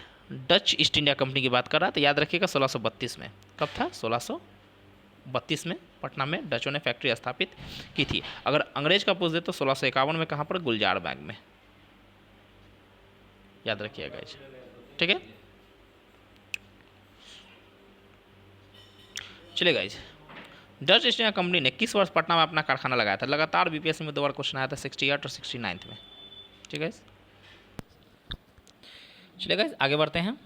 Dutch east India company की बात कर रहा है, तो याद रखिएगा 1632 में। कब था? 1632 में पटना में डचों ने फैक्ट्री स्थापित की थी। अगर अंग्रेज का पूछ दे तो 1651 में कहाँ पर? गुलजार बाग में, याद रखिएगा गाइज, ठीक है। चलिए guys, Dutch east India company ने किस वर्ष पटना में अपना कारखाना लगाया था? लगातार बीपीएससी में 2 बार क्वेश्चन आया था, 68 और 69 में। ठीक है, चलिए गाइस आगे बढ़ते हैं।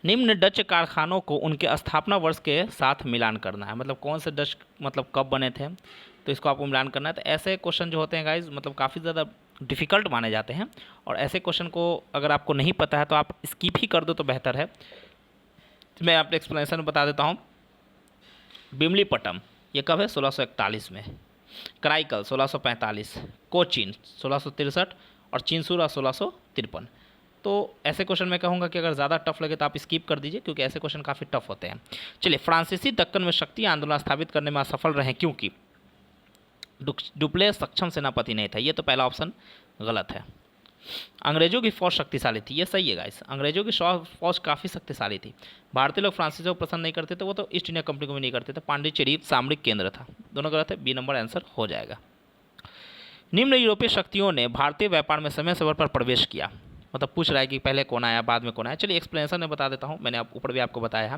निम्न डच कारखानों को उनके स्थापना वर्ष के साथ मिलान करना है। मतलब कौन से डच मतलब कब बने थे, तो इसको आपको मिलान करना है। तो ऐसे क्वेश्चन जो होते हैं गाइस मतलब काफ़ी ज़्यादा डिफ़िकल्ट माने जाते हैं, और ऐसे क्वेश्चन को अगर आपको नहीं पता है तो आप स्किप ही कर दो तो बेहतर है। मैं आपको एक्सप्लेनेशन बता देता हूँ। बिमलीपट्टम ये कब है? 1641 में। कराईकल 1645, कोचीन 1663 और चिंसूरा 1653। तो ऐसे क्वेश्चन मैं कहूँगा कि अगर ज़्यादा टफ लगे तो आप स्किप कर दीजिए, क्योंकि ऐसे क्वेश्चन काफ़ी टफ होते हैं। चलिए, फ्रांसीसी दक्कन में शक्ति आंदोलन स्थापित करने में असफल रहे क्योंकि डुप्लेस सक्षम सेनापति नहीं था। ये तो पहला ऑप्शन गलत है। अंग्रेजों की फौज शक्तिशाली थी, ये सही है गाइस। अंग्रेजों की फौज काफ़ी शक्तिशाली थी। भारतीय लोग फ्रांसीसियों को पसंद नहीं करते थे, वो तो ईस्ट इंडिया कंपनी को भी नहीं करते थे। पांडिचेरी सामरिक केंद्र था। दोनों गलत है, बी नंबर आंसर हो जाएगा। निम्न यूरोपीय शक्तियों ने भारतीय व्यापार में समय समय पर प्रवेश किया। मतलब पूछ रहा है कि पहले कौन आया, बाद में कौन आया। चलिए एक्सप्लेनेशन में बता देता हूँ, मैंने आप ऊपर भी आपको बताया है।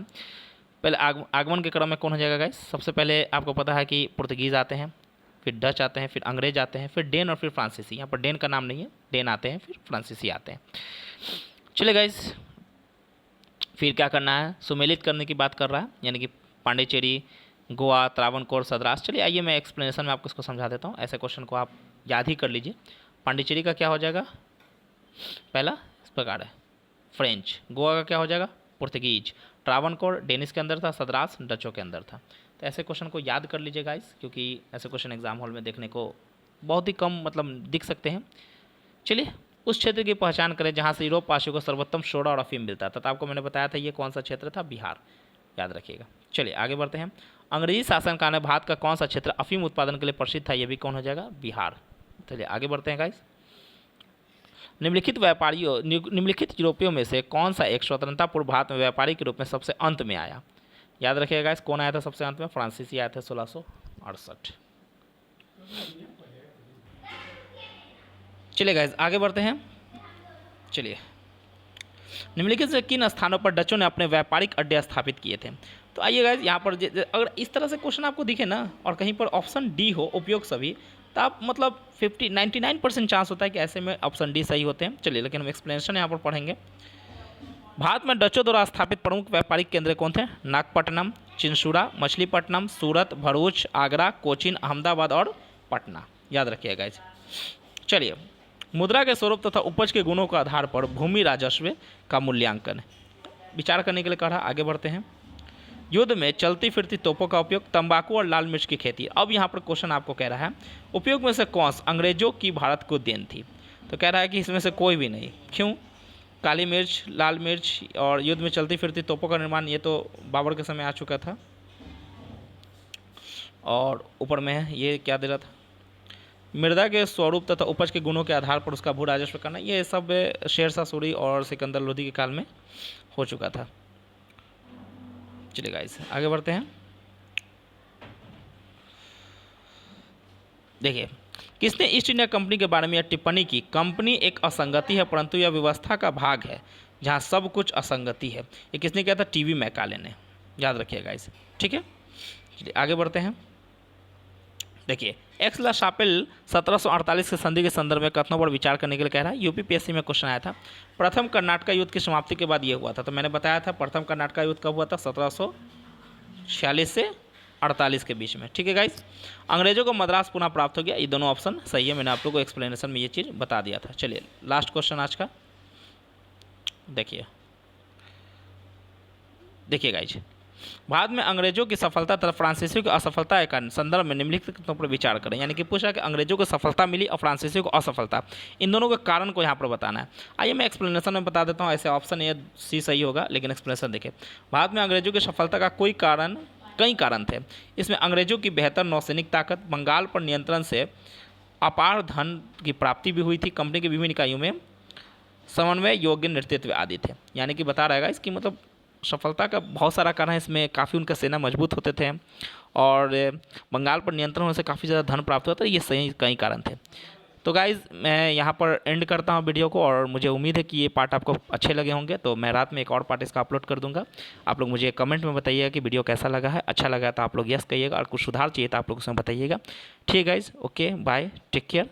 पहले आगमन के क्रम में कौन हो जाएगा गाइस? सबसे पहले आपको पता है कि पुर्तगीज़ आते हैं, फिर डच आते हैं, फिर अंग्रेज आते हैं, फिर डेन और फिर फ्रांसीसी। यहाँ पर डेन का नाम नहीं है, डेन आते हैं, फिर फ्रांसीसी आते हैं। चलिए गाइस, फिर क्या करना है? सुमेलित करने की बात कर रहा है, यानी कि पांडिचेरी, गोवा, त्रावणकोर, सद्रास। चलिए आइए मैं एक्सप्लेनेशन में आपको इसको समझा देता हूँ। ऐसे क्वेश्चन को आप याद ही कर लीजिए। पांडिचेरी का क्या हो जाएगा? पहला इस प्रकार है, फ्रेंच। गोवा का क्या हो जाएगा? पुर्तगीज। त्रावणकोर डेनिश के अंदर था, सद्रास डचों के अंदर था। तो ऐसे क्वेश्चन को याद कर लीजिए गाइस, क्योंकि ऐसे क्वेश्चन एग्जाम हॉल में देखने को बहुत ही कम मतलब दिख सकते हैं। चलिए, उस क्षेत्र की पहचान करें जहाँ से यूरोप वासियों को सर्वोत्तम सोडा और अफीम मिलता था। तो आपको मैंने बताया था ये कौन सा क्षेत्र था? बिहार, याद रखिएगा। चलिए आगे बढ़ते हैं। अंग्रेजी शासनकाल में भारत का कौन सा क्षेत्र अफीम उत्पादन के लिए प्रसिद्ध था? ये भी कौन हो जाएगा? बिहार। चलिए आगे बढ़ते हैं गाइस। निम्नलिखित यूरोपियों में से कौन सा एक स्वतंत्रता पूर्व भारत में व्यापारी के रूप में सबसे अंत में आया? याद रखिएगा गाइस, कौन आया था सबसे अंत में? फ्रांसीसी आया था 1668। चलिए गाइस आगे बढ़ते हैं। चलिए, निम्नलिखित से किन स्थानों पर डचों ने अपने व्यापारिक अड्डे स्थापित किए थे? तो आइए गाइस, यहाँ पर अगर इस तरह से क्वेश्चन आपको दिखे ना और कहीं पर ऑप्शन डी हो, उपयोग सभी, तो आप मतलब 99% चांस होता है कि ऐसे में ऑप्शन डी सही होते हैं। चलिए, लेकिन हम एक्सप्लेनेशन यहाँ पर पढ़ेंगे। भारत में डचों द्वारा स्थापित प्रमुख व्यापारिक केंद्र कौन थे? नागपट्टनम, चिंसूरा, मछलीपट्टनम, सूरत, भरूच, आगरा, कोचीन, अहमदाबाद और पटना। याद रखिएगा गाइस। चलिए, मुद्रा के स्वरूप तथा उपज के गुणों के आधार पर भूमि राजस्व का मूल्यांकन विचार करने के लिए कहा। आगे बढ़ते हैं। युद्ध में चलती फिरती तोपों का उपयोग, तंबाकू और लाल मिर्च की खेती। अब यहाँ पर क्वेश्चन आपको कह रहा है उपयोग में से कौन सा अंग्रेजों की भारत को देन थी? तो कह रहा है कि इसमें से कोई भी नहीं। क्यों? काली मिर्च, लाल मिर्च और युद्ध में चलती फिरती तोपों का निर्माण ये तो बाबर के समय आ चुका था। और ऊपर में ये क्या दे रहा था? मृदा के स्वरूप तथा उपज के गुणों के आधार पर उसका भू राजस्व करना। ये सब शेरशाह सूरी और सिकंदर लोदी के काल में हो चुका था। चलिए गाइस आगे बढ़ते हैं। देखिए, किसने ईस्ट इंडिया कंपनी के बारे में यह टिप्पणी की? कंपनी एक असंगति है परंतु यह व्यवस्था का भाग है जहां सब कुछ असंगति है। ये किसने किया था? टीवी मैकाले ने। याद रखिएगा इसे, ठीक है। चलिए आगे बढ़ते हैं। देखिए, एक्स ला शापेल 1748 के संधि के संदर्भ में कथनों पर विचार करने के लिए कह रहा है। यूपीपीएससी में क्वेश्चन आया था। प्रथम कर्नाटक युद्ध की समाप्ति के बाद ये हुआ था। तो मैंने बताया था प्रथम कर्नाटक युद्ध कब हुआ था? 1746 से 48 के बीच में, ठीक है गाइस। अंग्रेजों को मद्रास पुनः प्राप्त हो गया। ये दोनों ऑप्शन सही है, मैंने आप लोगों को एक्सप्लेनेशन में ये चीज़ बता दिया था। चलिए लास्ट क्वेश्चन आज का देखिए गाइस। भारत में अंग्रेजों की सफलता तथा फ्रांसीसियों की असफलता के संदर्भ में निम्नलिखित पर विचार करें। यानी कि पूछा कि अंग्रेजों को सफलता मिली और फ्रांसीसियों को असफलता, इन दोनों के कारण को यहाँ पर बताना है। आइए मैं एक्सप्लेनेशन में बता देता हूँ। ऐसे ऑप्शन ए सी सही होगा, लेकिन एक्सप्लेनेशन देखिए। भारत में अंग्रेजों की सफलता का कई कारण थे। इसमें अंग्रेजों की बेहतर नौसैनिक ताकत, बंगाल पर नियंत्रण से अपार धन की प्राप्ति भी हुई थी, कंपनी की विभिन्न इकाइयों में समन्वय योग्य नेतृत्व आदि थे। यानी कि बता रहेगा इसकी मतलब सफलता का बहुत सारा कारण है। इसमें काफ़ी उनका सेना मजबूत होते थे और बंगाल पर नियंत्रण होने से काफ़ी ज़्यादा धन प्राप्त हुआ था। ये सही कई कारण थे। तो गाइज़ मैं यहाँ पर एंड करता हूँ वीडियो को, और मुझे उम्मीद है कि ये पार्ट आपको अच्छे लगे होंगे। तो मैं रात में एक और पार्ट इसका अपलोड कर दूँगा। आप लोग मुझे कमेंट में बताइएगा कि वीडियो कैसा लगा है। अच्छा लगा तो आप लोग यस कहिएगा, और कुछ सुधार चाहिए तो आप लोग उसमें बताइएगा। ठीक है guys, okay bye, take care.